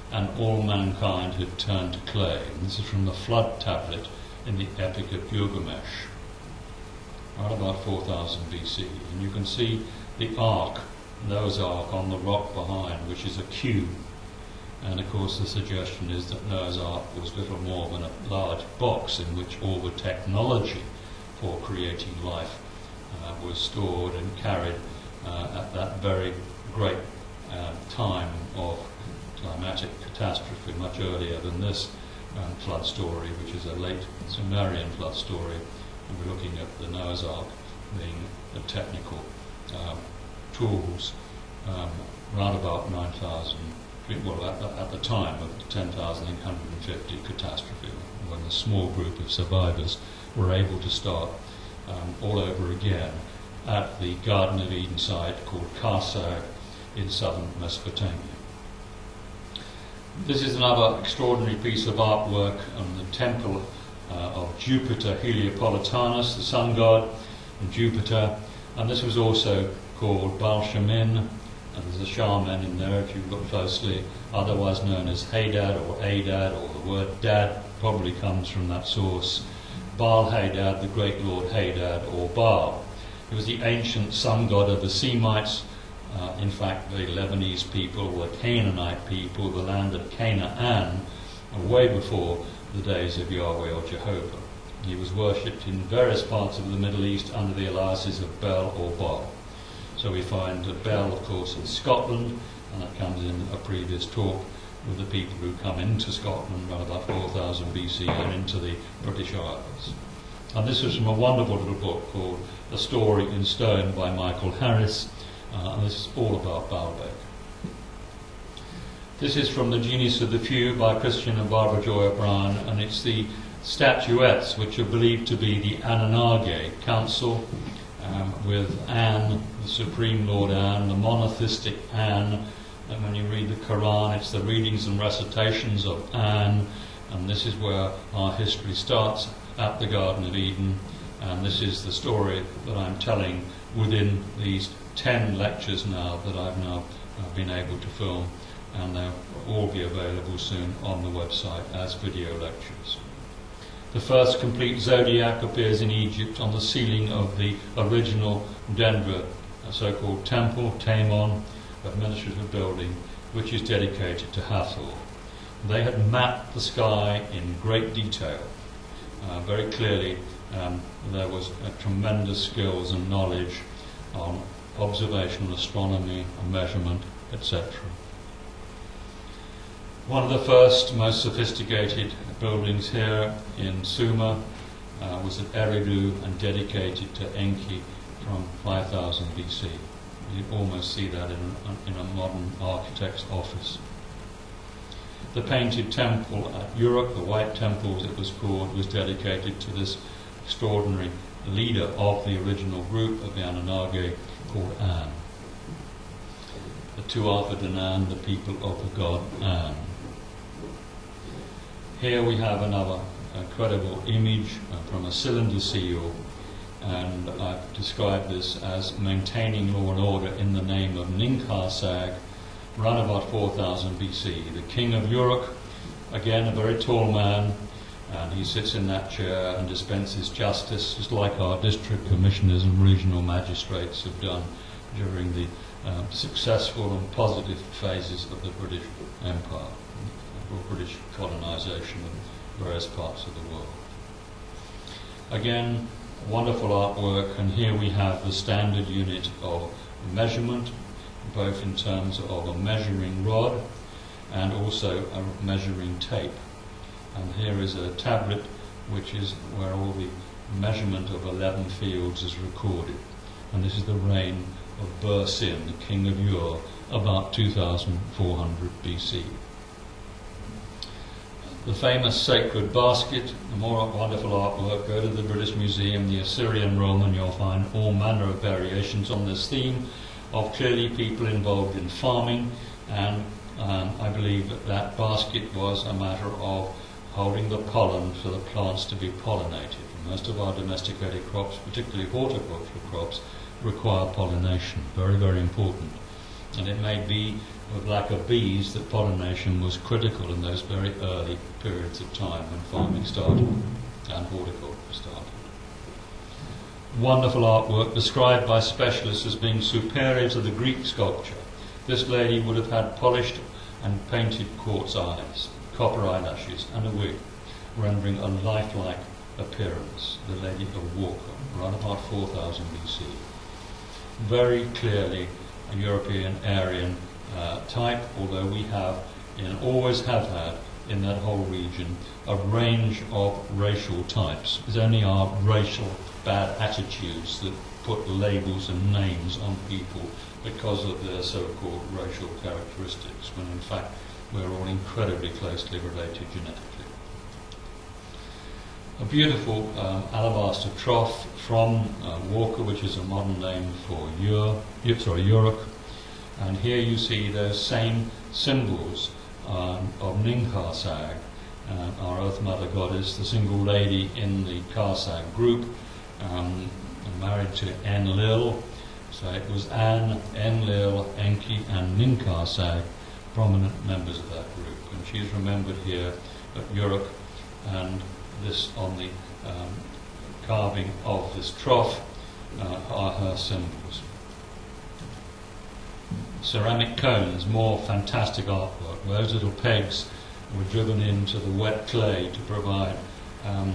and all mankind had turned to clay." And this is from the flood tablet in the Epic of Gilgamesh, right about 4000 BC. And you can see the ark, Noah's ark, on the rock behind, which is a cube. And of course the suggestion is that Noah's Ark was little more than a large box in which all the technology for creating life was stored and carried at that very great time of climatic catastrophe, much earlier than this flood story, which is a late Sumerian flood story. And we're looking at the Noah's Ark being the technical tools round about 9,000, well, at the time of the 10,850 catastrophe, when the small group of survivors were able to start all over again at the Garden of Eden site called Karsag in southern Mesopotamia. This is another extraordinary piece of artwork on the temple of Jupiter Heliopolitanus, the sun god, and Jupiter, and this was also called Baal-Shamin, and there's a shaman in there if you look closely, otherwise known as Hadad or Adad, or the word dad probably comes from that source. Baal-Hadad, the great lord Hadad, or Baal. He was the ancient sun god of the Semites, in fact the Lebanese people, the Canaanite people, the land of Canaan, way before the days of Yahweh or Jehovah. He was worshipped in various parts of the Middle East under the aliases of Bel or Baal. So we find Bel, of course, in Scotland, and that comes in a previous talk with the people who come into Scotland around about 4000 BC and into the British Isles. And this is from a wonderful little book called A Story in Stone by Michael Harris, and this is all about Baalbek. This is from The Genius of the Few by Christian and Barbara Joy O'Brien, and it's the statuettes which are believed to be the Anunnaki Council, with An, the Supreme Lord An, the monotheistic An, and when you read the Quran it's the readings and recitations of An, and this is where our history starts at the Garden of Eden, and this is the story that I'm telling within these 10 lectures now that I've now been able to film, and they'll all be available soon on the website as video lectures. The first complete zodiac appears in Egypt on the ceiling of the original Dendra, a so-called temple, Tamon, administrative building, which is dedicated to Hathor. They had mapped the sky in great detail. Very clearly, there was a tremendous skills and knowledge on observational astronomy and measurement, etc. One of the first, most sophisticated buildings here in Sumer was at Eridu and dedicated to Enki from 5000 BC. You almost see that in a modern architect's office. The painted temple at Uruk, the White Temple as it was called, was dedicated to this extraordinary leader of the original group of the Anunnaki called An. The Tuatha Danann, the people of the god An. Here we have another incredible image from a cylinder seal, and I've described this as maintaining law and order in the name of Ninkarsag, around about 4000 BC. The king of Uruk, again a very tall man, and he sits in that chair and dispenses justice, just like our district commissioners and regional magistrates have done during the successful and positive phases of the British Empire, or British colonisation of various parts of the world. Again, wonderful artwork, and here we have the standard unit of measurement, both in terms of a measuring rod and also a measuring tape. And here is a tablet which is where all the measurement of 11 fields is recorded. And this is the reign of Bursin, the king of Ur, about 2400 BC. The famous sacred basket, the more wonderful artwork, go to the British Museum, the Assyrian Roman, you'll find all manner of variations on this theme of clearly people involved in farming, and I believe that that basket was a matter of holding the pollen for the plants to be pollinated. Most of our domesticated crops, particularly horticultural crops, require pollination. Very, very important. And it may be with lack of bees that pollination was critical in those very early periods of time when farming started and horticulture started. Wonderful artwork described by specialists as being superior to the Greek sculpture. This lady would have had polished and painted quartz eyes, copper eyelashes, and a wig, rendering a lifelike appearance, the Lady of Walker, around about 4000 BC. Very clearly a European Aryan type, although we have, and always have had, in that whole region, a range of racial types. It's only our racial bad attitudes that put labels and names on people because of their so-called racial characteristics, when in fact we're all incredibly closely related genetically. A beautiful alabaster trough from Walker, which is a modern name for Uruk. And here you see those same symbols of Ninkarsag, our Earth Mother Goddess, the single lady in the Karsag group, married to Enlil. So it was An, Enlil, Enki, and Ninkarsag, prominent members of that group. And she's remembered here at Uruk, and this on the carving of this trough are her symbols. Ceramic cones, more fantastic artwork. Those little pegs were driven into the wet clay to provide a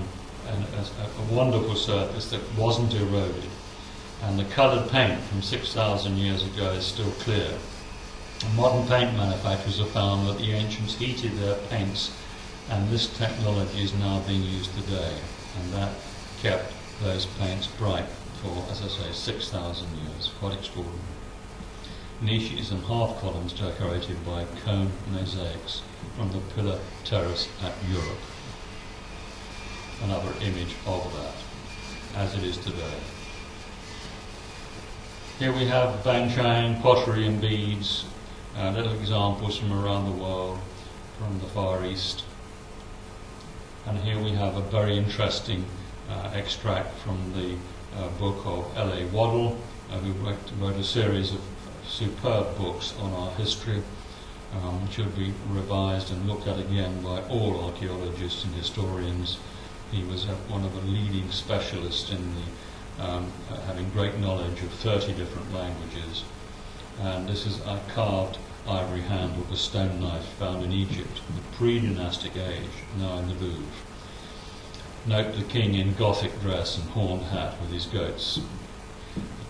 wonderful surface that wasn't eroded. And the coloured paint from 6,000 years ago is still clear. Modern paint manufacturers have found that the ancients heated their paints, and this technology is now being used today. And that kept those paints bright for, as I say, 6,000 years. Quite extraordinary. Niches and half columns decorated by cone mosaics from the pillar terrace at Uruk. Another image of that, as it is today. Here we have Bangshan, pottery and beads, little examples from around the world, from the Far East. And here we have a very interesting extract from the book of L.A. Waddell, who wrote a series of superb books on our history, should be revised and looked at again by all archaeologists and historians. He was one of the leading specialists in the having great knowledge of 30 different languages. And this is a carved ivory handle with a stone knife found in Egypt, the pre-dynastic age, now in the Louvre. Note the king in Gothic dress and horned hat with his goats,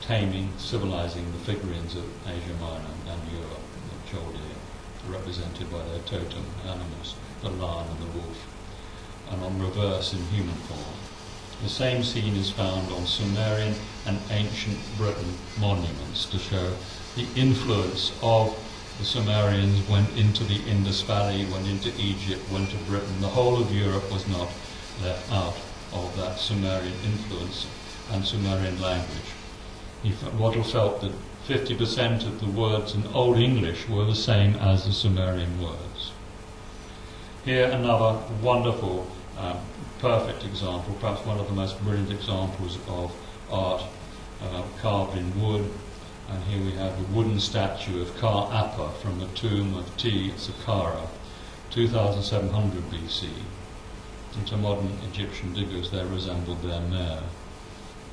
taming, civilizing the figurines of Asia Minor and Europe, the Chaldea, represented by their totem animals, the lion and the wolf, and on reverse in human form. The same scene is found on Sumerian and ancient Britain monuments to show the influence of the Sumerians went into the Indus Valley, went into Egypt, went to Britain. The whole of Europe was not left out of that Sumerian influence and Sumerian language. Waddell felt that 50% of the words in Old English were the same as the Sumerian words. Here another wonderful, perfect example, perhaps one of the most brilliant examples of art carved in wood. And here we have a wooden statue of Ka-Appa from the tomb of Saqqara, 2700 BC. And to modern Egyptian diggers, they resembled their mare.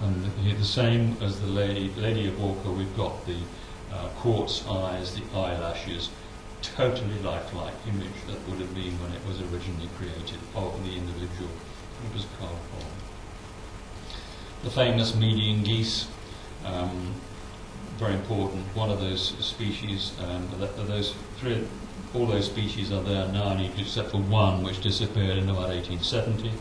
And here, the same as the Lady of Walker, we've got the quartz eyes, the eyelashes, totally lifelike image that would have been when it was originally created of the individual it was carved from. The famous Median geese, very important, one of those species, all those species are there now in Egypt except for one which disappeared in about 1870.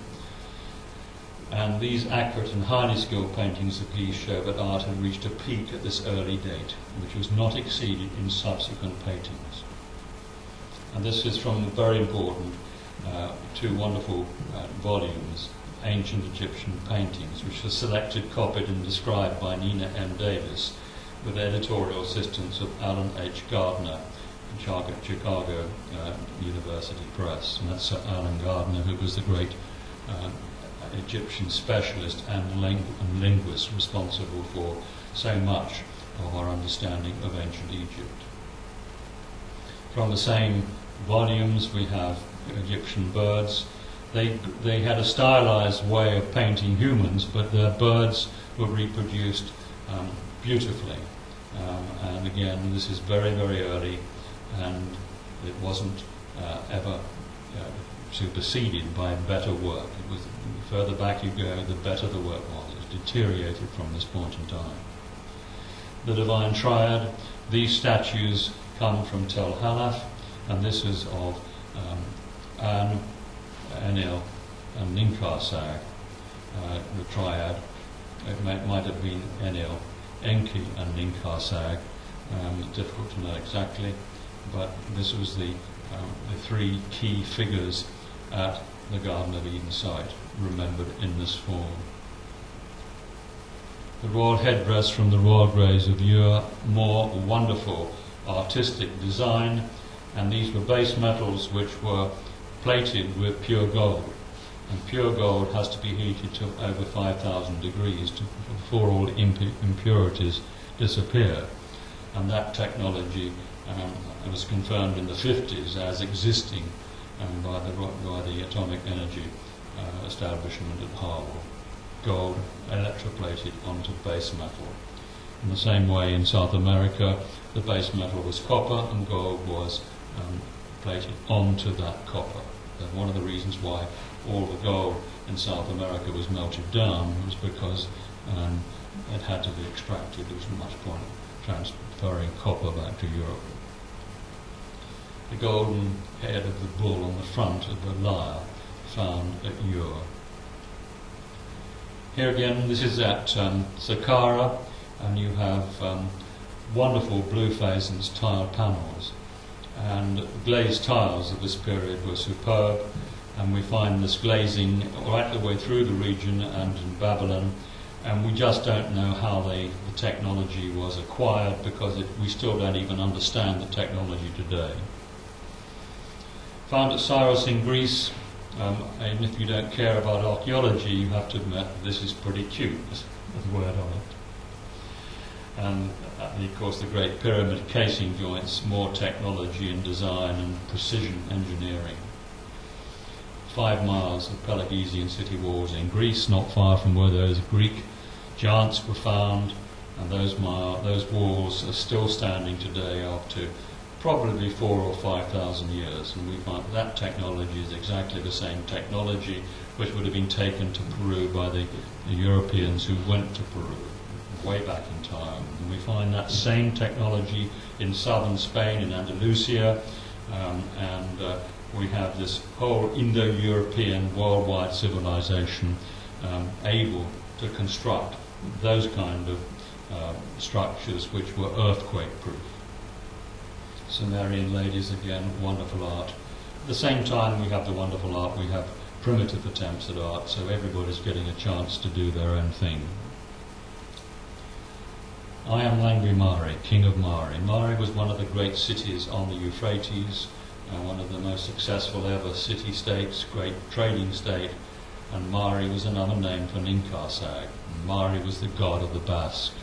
And these accurate and highly skilled paintings of geese show that art had reached a peak at this early date, which was not exceeded in subsequent paintings. And this is from the very important two wonderful volumes, Ancient Egyptian Paintings, which are selected, copied and described by Nina M. Davis, with editorial assistance of Alan H. Gardner, Chicago University Press. And that's Sir Alan Gardner, who was the great Egyptian specialist and linguist responsible for so much of our understanding of ancient Egypt. From the same volumes we have Egyptian birds. They had a stylized way of painting humans, but their birds were reproduced beautifully. And again, this is very, very early, and It wasn't ever superseded by better work. It was, the further back you go, the better the work was. It deteriorated from this point in time. The Divine Triad, these statues come from Tel Halaf, and this is of An, Enil, and Ninkarsag. The triad, it might have been Enil, Enki, and Ninkarsag. Difficult to know exactly, but this was the three key figures at the Garden of Eden site, remembered in this form. The royal headdress from the royal graves of Ur, more wonderful artistic design, and these were base metals which were plated with pure gold. And pure gold has to be heated to over 5,000 degrees before all impurities disappear. And that technology was confirmed in the 50s as existing by the atomic energy establishment at Harvard. Gold electroplated onto base metal. In the same way in South America, the base metal was copper and gold was plated onto that copper. And one of the reasons why all the gold in South America was melted down was because it had to be extracted. There was much point transferring copper back to Europe. The golden head of the bull on the front of the lyre found at Ur. Here again, this is at Saqqara, and you have wonderful blue pheasants tiled panels. And glazed tiles of this period were superb, and we find this glazing right the way through the region and in Babylon, and we just don't know how the technology was acquired, because we still don't even understand the technology today. Found at Syros in Greece, and if you don't care about archaeology, you have to admit this is pretty cute, there's a word on it. And of course the Great Pyramid casing joints, more technology and design and precision engineering. 5 miles of Pelagesian city walls in Greece, not far from where those Greek giants were found, and those walls are still standing today after probably 4,000 or 5,000 years, and we find that technology is exactly the same technology which would have been taken to Peru by the Europeans who went to Peru way back in time. And we find that same technology in southern Spain, in Andalusia, and we have this whole Indo-European worldwide civilization able to construct those kind of structures which were earthquake-proof. Sumerian ladies, again, wonderful art. At the same time we have the wonderful art, we have primitive attempts at art, so everybody's getting a chance to do their own thing. I am Langri Mari, king of Mari. Mari was one of the great cities on the Euphrates, one of the most successful ever city-states, great trading state, and Mari was another name for Ninkarsag. Mari was the god of the Basque,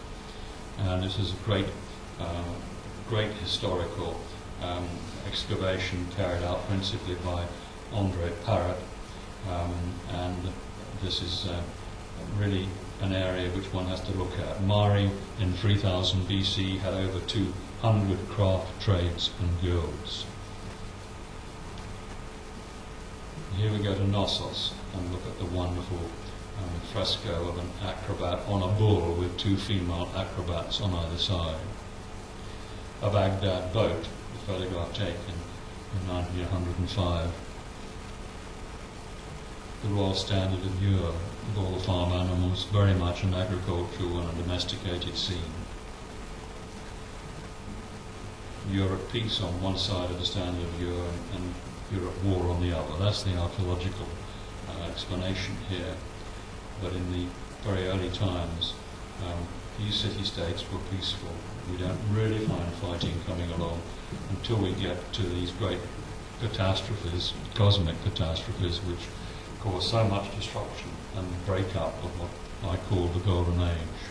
and this is a great historical excavation carried out principally by André Parrot, and this is really an area which one has to look at. Mari in 3000 BC had over 200 craft trades and guilds. Here we go to Knossos and look at the wonderful fresco of an acrobat on a bull with 2 female acrobats on either side. A Baghdad boat, the photograph taken in 1905. The royal standard of Ur, with all the farm animals, very much an agricultural and a domesticated scene. Europe peace on one side of the standard of Ur and Europe war on the other. That's the archaeological explanation here. But in the very early times, these city-states were peaceful. We don't really find fighting coming along until we get to these great catastrophes, cosmic catastrophes, which cause so much destruction and break up of what I call the Golden Age.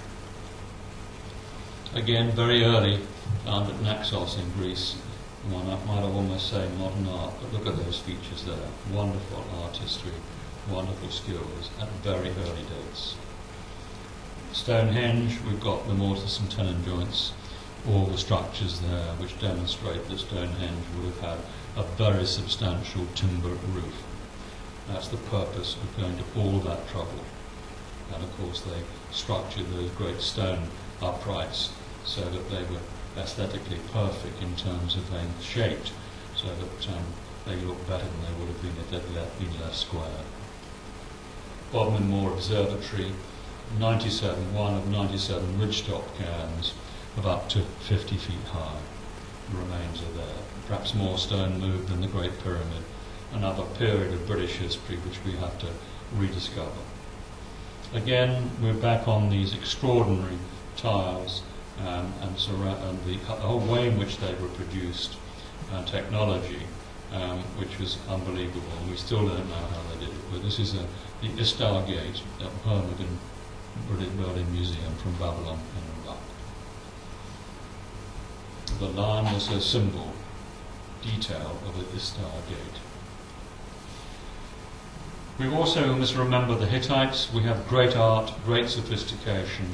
Again, very early, found at Naxos in Greece. One might almost say modern art, but look at those features there. Wonderful artistry, wonderful skills at very early dates. Stonehenge, we've got the mortise and tenon joints all the structures there which demonstrate that Stonehenge would have had a very substantial timber roof. That's the purpose of going to all that trouble. And of course they structured those great stone uprights so that they were aesthetically perfect in terms of being shaped, so that they look better than they would have been if they'd been less square. Bodmin Moor Observatory, 97, one of 97 ridgetop cairns of up to 50 feet high. The remains are there. Perhaps more stone moved than the Great Pyramid. Another period of British history which we have to rediscover. Again, we're back on these extraordinary tiles and the whole way in which they were produced, technology, which was unbelievable, and we still don't know how they did it. But this is the Istar Gate at Birmingham Berlin Museum from Babylon and Iraq. The lion was a symbol, detail of the Istar Gate. We also must remember the Hittites. We have great art, great sophistication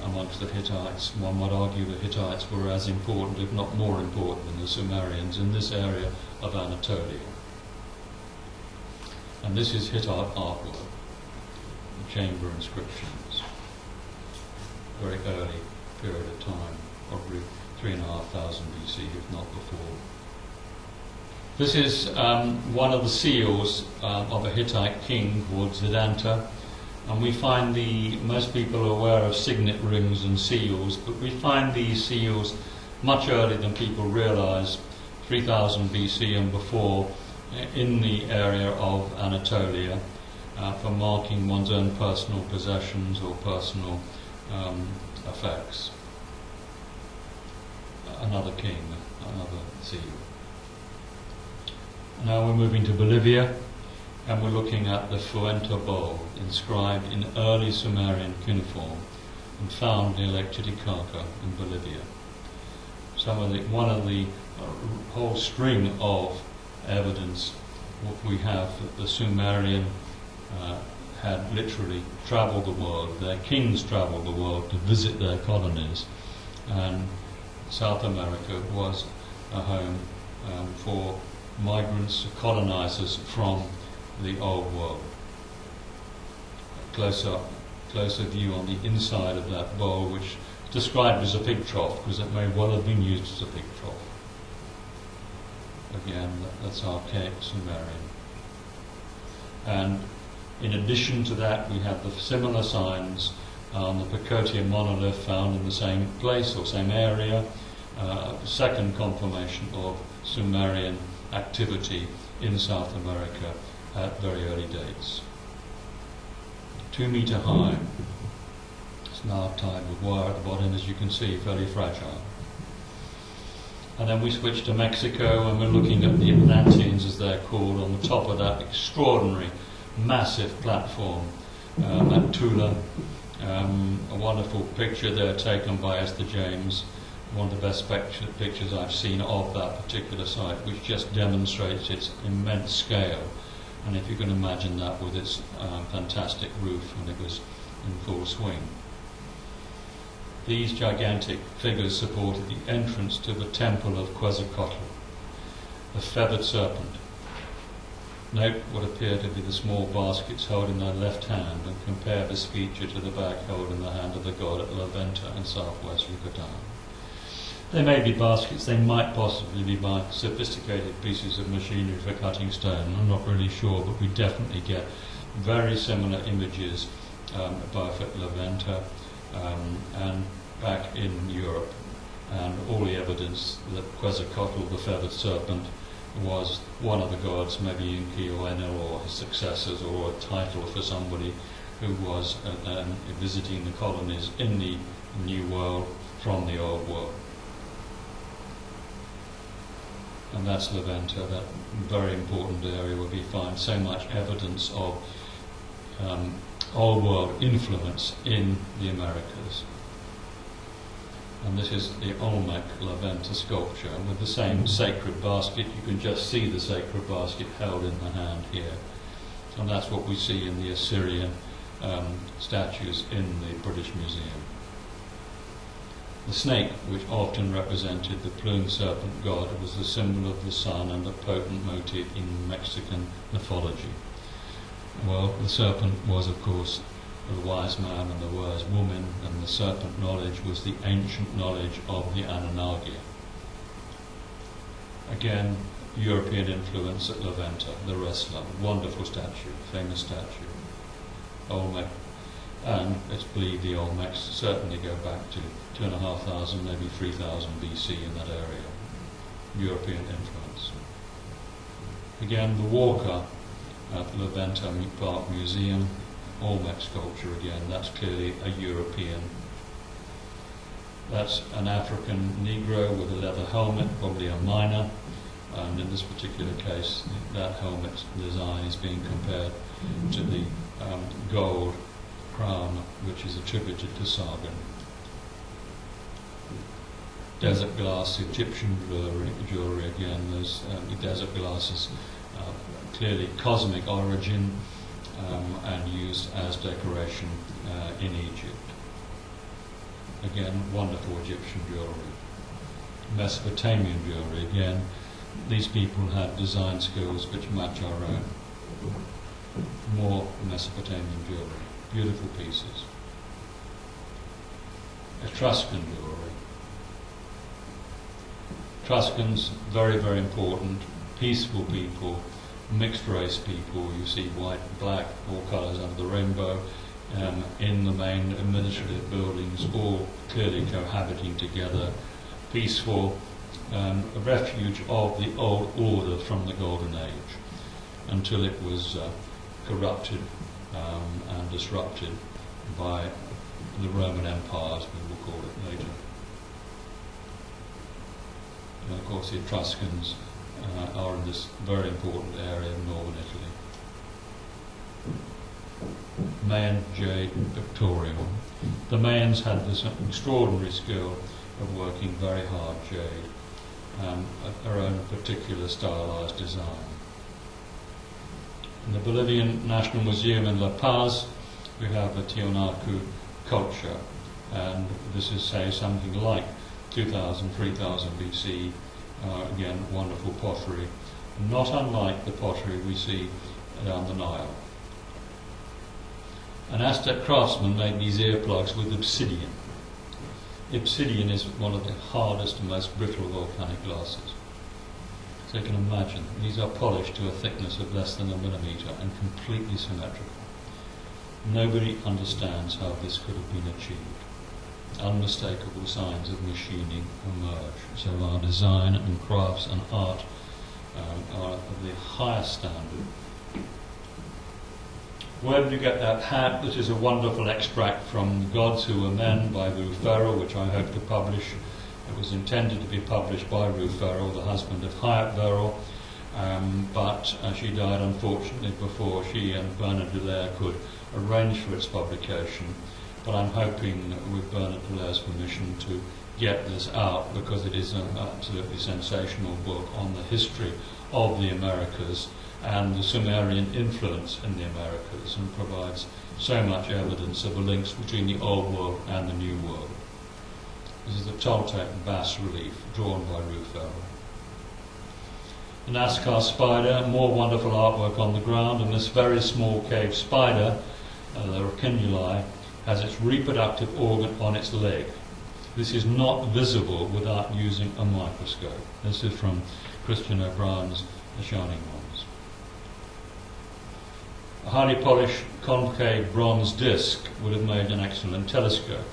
amongst the Hittites. One might argue the Hittites were as important, if not more important, than the Sumerians in this area of Anatolia. And this is Hittite artwork, the chamber inscriptions, very early period of time, probably 3,500 BC, if not before. This is one of the seals of a Hittite king called Zidanta, and we find most people are aware of signet rings and seals, but we find these seals much earlier than people realise, 3000 BC and before, in the area of Anatolia, for marking one's own personal possessions or personal effects. Another king, another seal. Now we're moving to Bolivia, and we're looking at the Fuente bowl, inscribed in early Sumerian cuneiform and found near Lake Titicaca in Bolivia. One of the whole string of evidence what we have that the Sumerian had literally travelled the world. Their kings travelled the world to visit their colonies, and South America was a home for migrants, colonizers from the old world. A closer view on the inside of that bowl, which is described as a pig trough, because it may well have been used as a pig trough. Again, that's archaic Sumerian. And in addition to that, we have the similar signs on the Percotian monolith found in the same place or same area, second confirmation of Sumerian activity in South America at very early dates. 2 metre high. It's now tied with wire at the bottom, as you can see, fairly fragile. And then we switch to Mexico, and we're looking at the Atlanteans, as they're called, on the top of that extraordinary, massive platform at Tula. A wonderful picture there taken by Esther James, one of the best pictures I've seen of that particular site, which just demonstrates its immense scale. And if you can imagine that with its fantastic roof when it was in full swing. These gigantic figures supported the entrance to the temple of Quetzalcoatl, the feathered serpent. Note what appear to be the small baskets held in their left hand, and compare this feature to the bag held in the hand of the god at La Venta in southwest Yucatan. They may be baskets, they might possibly be sophisticated pieces of machinery for cutting stone. I'm not really sure, but we definitely get very similar images both at La Venta and back in Europe. And all the evidence that Quetzalcoatl, the feathered serpent, was one of the gods, maybe Inki or Enel or his successors, or a title for somebody who was visiting the colonies in the New World from the Old World. And that's La Venta, that very important area where we find so much evidence of Old World influence in the Americas. And this is the Olmec La Venta sculpture, and with the same sacred basket. You can just see the sacred basket held in the hand here. And that's what we see in the Assyrian statues in the British Museum. The snake, which often represented the plumed serpent god, was the symbol of the sun and a potent motif in Mexican mythology. Well, the serpent was, of course, the wise man and the wise woman, and the serpent knowledge was the ancient knowledge of the Anunnaki. Again, European influence at La Venta, the wrestler, wonderful statue, famous statue. Olmec, and it's believed the Olmecs certainly go back to 2,500, maybe 3,000 BC in that area. European influence. Again, the walker at La Venta Park Museum, Olmec sculpture again, that's clearly a European. That's an African Negro with a leather helmet, probably a miner, and in this particular case that helmet's design is being compared to the gold crown which is attributed to Sargon. Desert glass, Egyptian jewellery again, those desert glasses clearly cosmic origin and used as decoration in Egypt. Again, wonderful Egyptian jewellery. Mesopotamian jewellery, again, these people had design skills which match our own. More Mesopotamian jewellery, beautiful pieces. Etruscan jewellery. Etruscans, very, very important, peaceful people, mixed race people. You see white, black, all colours under the rainbow in the main administrative buildings, all clearly cohabiting together, peaceful, a refuge of the old order from the Golden Age until it was corrupted and disrupted by the Roman Empire, as we will call it later. And of course the Etruscans are in this very important area of northern Italy. Mayan jade pictorial. The Mayans had this extraordinary skill of working very hard jade and their own particular stylized design. In the Bolivian National Museum in La Paz we have the Tiwanaku culture, and this is, say, something like 2000, 3000 BC. Again, wonderful pottery, not unlike the pottery we see down the Nile. An Aztec craftsman made these earplugs with obsidian. Obsidian is one of the hardest and most brittle volcanic glasses. So you can imagine, these are polished to a thickness of less than 1 millimetre and completely symmetrical. Nobody understands how this could have been achieved. Unmistakable signs of machining emerge. So our design and crafts and art are of the highest standard. Where did you get that hat? This is a wonderful extract from The Gods Who Were Men by Ruth Ferrell, which I hope to publish. It was intended to be published by Ruth Ferrell, the husband of Hyatt Verrill, but she died unfortunately before she and Bernard Dallaire could arrange for its publication. But I'm hoping, with Bernard Dallaire's permission, to get this out, because it is an absolutely sensational book on the history of the Americas and the Sumerian influence in the Americas, and provides so much evidence of the links between the Old World and the New World. This is the Toltec bas-relief drawn by Ruth Ferrell. The Nazca spider, more wonderful artwork on the ground, and this very small cave spider, the Rachinulae, has its reproductive organ on its leg. This is not visible without using a microscope. This is from Christian O'Brien's The Shining Ones. A highly polished concave bronze disc would have made an excellent telescope.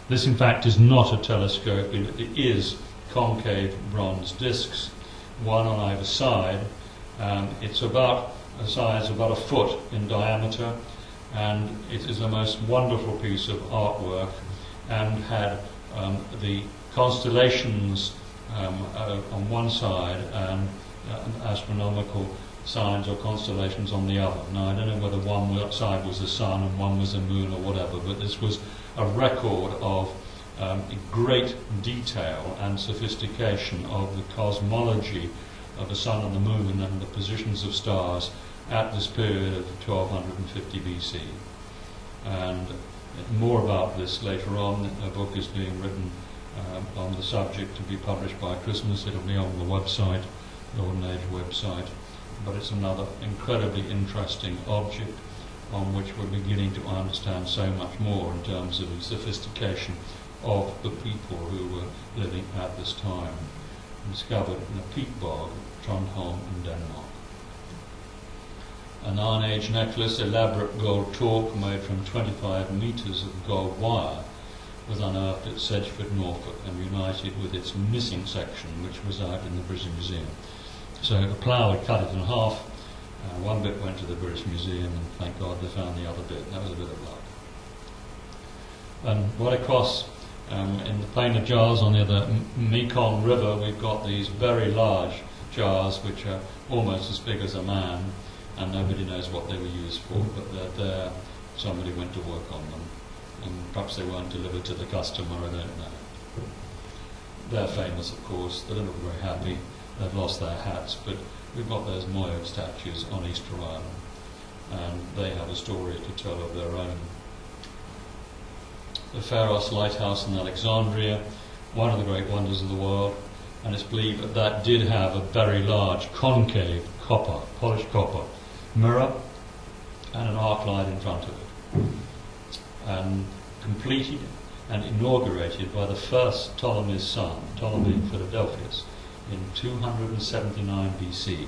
This in fact is not a telescope, it is concave bronze discs, one on either side. It's about a size about 1 foot in diameter, and it is the most wonderful piece of artwork, and had the constellations on one side and astronomical signs or constellations on the other. Now I don't know whether one side was the sun and one was the moon or whatever, but this was a record of great detail and sophistication of the cosmology of the sun and the moon and the positions of stars at this period of 1250 BC. And more about this later on. A book is being written on the subject to be published by Christmas. It'll be on the website, the Golden Age website. But it's another incredibly interesting object on which we're beginning to understand so much more in terms of the sophistication of the people who were living at this time. Discovered in a peat bog at Trondheim in Denmark. An Iron Age necklace, elaborate gold torque made from 25 metres of gold wire, was unearthed at Sedgeford, Norfolk, and united with its missing section, which was out in the British Museum. So a plough had cut it in half. One bit went to the British Museum, and thank God they found the other bit. That was a bit of luck. And right across in the plain of jars on the other Mekong River, we've got these very large jars which are almost as big as a man, and nobody knows what they were used for, but they're there. Somebody went to work on them, and perhaps they weren't delivered to the customer, I don't know. They're famous, of course. They don't look very happy. They've lost their hats, but we've got those Moyo statues on Easter Island, and they have a story to tell of their own. The Pharos Lighthouse in Alexandria, one of the great wonders of the world, and it's believed that that did have a very large concave copper, polished copper, mirror and an arc light in front of it, and completed and inaugurated by the first Ptolemy's son, Ptolemy Philadelphus, in 279 BC.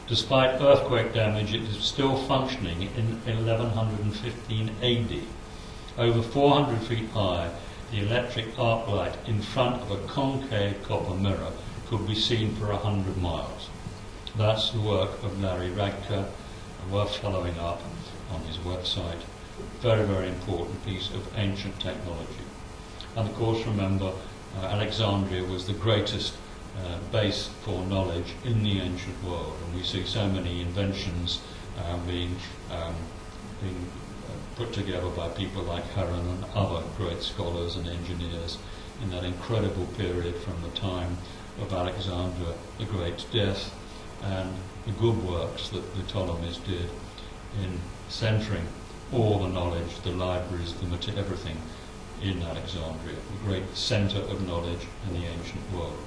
Despite earthquake damage, it is still functioning in 1115 AD. Over 400 feet high, the electric arc light in front of a concave copper mirror could be seen for 100 miles. That's the work of Larry Radke, worth following up on his website. Very, very important piece of ancient technology. And of course, remember, Alexandria was the greatest base for knowledge in the ancient world, and we see so many inventions being put together by people like Heron and other great scholars and engineers in that incredible period from the time of Alexander the Great's death, and the good works that the Ptolemies did in centering all the knowledge, the libraries, everything in Alexandria, the great centre of knowledge in the ancient world.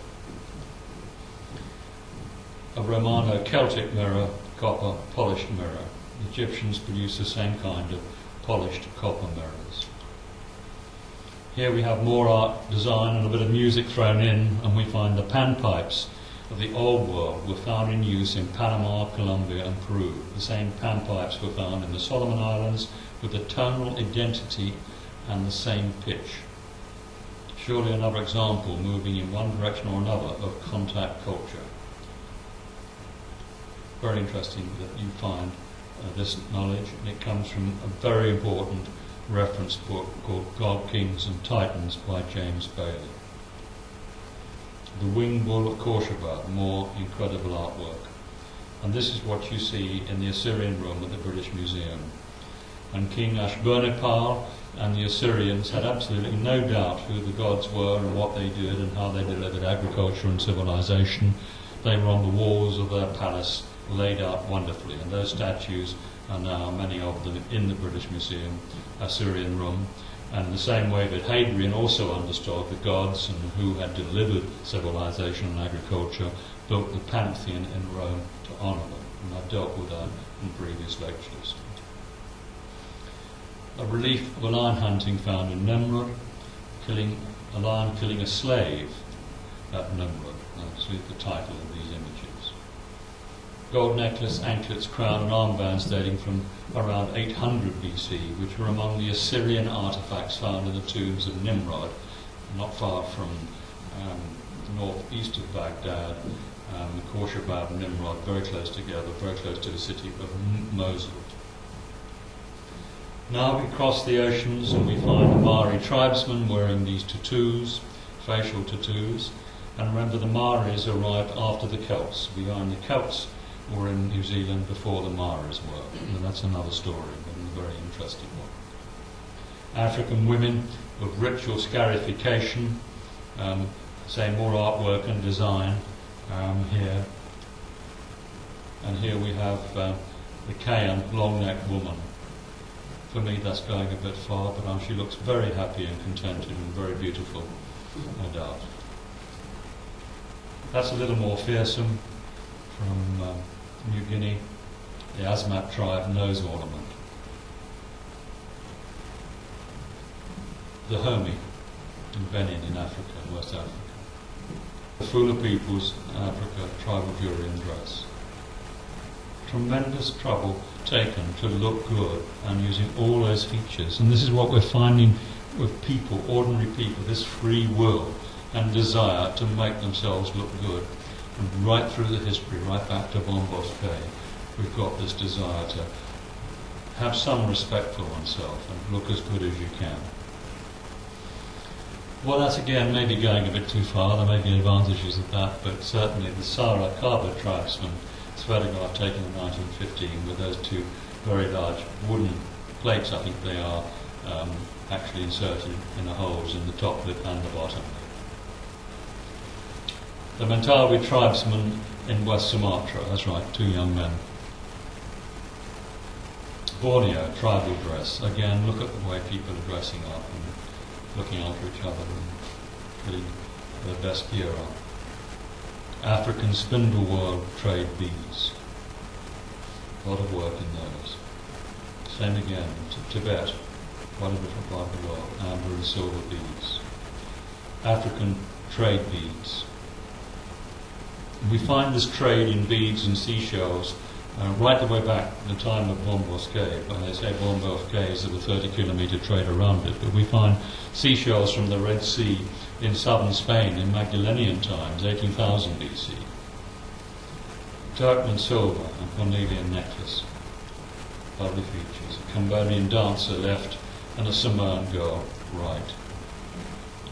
A Romano-Celtic mirror, copper polished mirror. The Egyptians produced the same kind of polished copper mirrors. Here we have more art, design, and a bit of music thrown in, and we find the panpipes of the old world were found in use in Panama, Colombia, and Peru. The same panpipes were found in the Solomon Islands with the tonal identity and the same pitch. Surely another example, moving in one direction or another, of contact culture. Very interesting that you find this knowledge, and it comes from a very important reference book called God, Kings and Titans by James Bailey. The Winged Bull at Korshabad, more incredible artwork. And this is what you see in the Assyrian room at the British Museum. And King Ashburnipal and the Assyrians had absolutely no doubt who the gods were and what they did and how they delivered agriculture and civilization. They were on the walls of their palace, laid out wonderfully, and those statues are now, many of them, in the British Museum Assyrian room. And the same way that Hadrian also understood the gods and who had delivered civilization and agriculture, built the Pantheon in Rome to honour them. And I've dealt with that in previous lectures. A relief of a lion hunting found in Nimrod, a lion killing a slave at Nimrod. That's the title of these images. Gold necklace, anklets, crown and armbands dating from around 800 BC, which were among the Assyrian artifacts found in the tombs of Nimrod, not far from northeast of Baghdad, Korshabad and Nimrod, very close together, very close to the city of Mosul. Now we cross the oceans and we find the Maori tribesmen wearing these tattoos, facial tattoos, and remember the Maoris arrived after the Celts. The Celts were in New Zealand before the Maoris were, and that's another story, but a very interesting one. African women with ritual scarification, say more artwork and design here. And here we have the Kayan long-necked woman. For me that's going a bit far, but she looks very happy and contented and very beautiful. no doubt. That's a little more fearsome from New Guinea, the Asmat tribe nose ornament. The Homi in Benin in Africa, in West Africa. The Fula peoples in Africa, tribal jewellery and dress. Tremendous trouble taken to look good and using all those features. And this is what we're finding with people, ordinary people, this free will and desire to make themselves look good. And right through the history, right back to Boskop, we've got this desire to have some respect for oneself and look as good as you can. Well, that's again maybe going a bit too far. There may be advantages of that, but certainly the Sara Kaba tribesman, this photograph taken in 1915 with those two very large wooden plates, I think they are, actually inserted in the holes in the top lip and the bottom. The Mentawai tribesman in West Sumatra, that's right, two young men. Borneo, tribal dress. Again, look at the way people are dressing up and looking after each other and putting their best gear on. African spindle world trade beads. A lot of work in those. Same again, Tibet, quite a different part of the world, amber and silver beads. African trade beads. We find this trade in beads and seashells right the way back to the time of Boskop. When they say Boskop is a 30-kilometre trade around it, but we find seashells from the Red Sea in southern Spain in Magdalenian times, 18,000 BC. Turkmen silver and cornelian necklace, lovely features. A Cambodian dancer left and a Samoan girl right.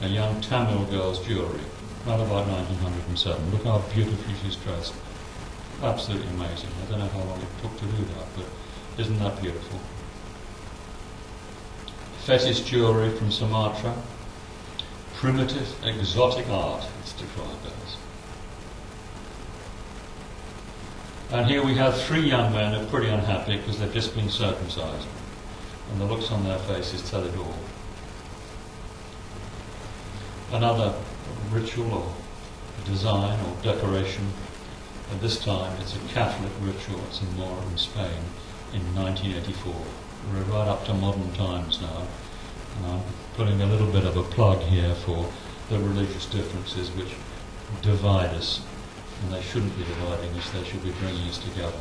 A young Tamil girl's jewellery, around about 1907. Look how beautifully she's dressed. Absolutely amazing. I don't know how long it took to do that, but isn't that beautiful? Fetish jewellery from Sumatra. Primitive, exotic art, it's described as. And here we have three young men who are pretty unhappy because they've just been circumcised. And the looks on their faces tell it all. Another ritual or design or decoration. At this time, it's a Catholic ritual. It's in Mora in Spain in 1984. We're right up to modern times now. And I'm putting a little bit of a plug here for the religious differences which divide us. And they shouldn't be dividing us, they should be bringing us together.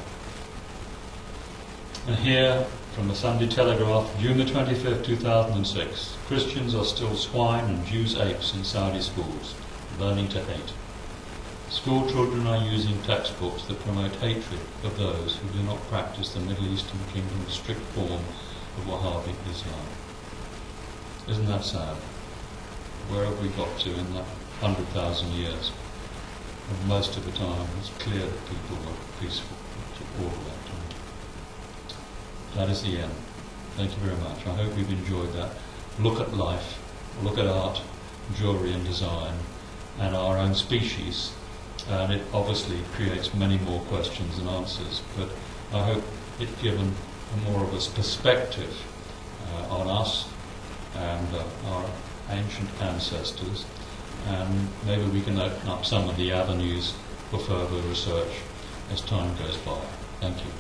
And here, from the Sunday Telegraph, June the 25th, 2006, Christians are still swine and Jews apes in Saudi schools, learning to hate. School children are using textbooks that promote hatred of those who do not practice the Middle Eastern kingdom's strict form of Wahhabi Islam. Isn't that sad? Where have we got to in that 100,000 years? And most of the time it's clear that people were peaceful all of that time. That is the end. Thank you very much. I hope you've enjoyed that. Look at life, look at art, jewellery and design, and our own species. And it obviously creates many more questions and answers, but I hope it's given more of a perspective on us and our ancient ancestors, and maybe we can open up some of the avenues for further research as time goes by. Thank you.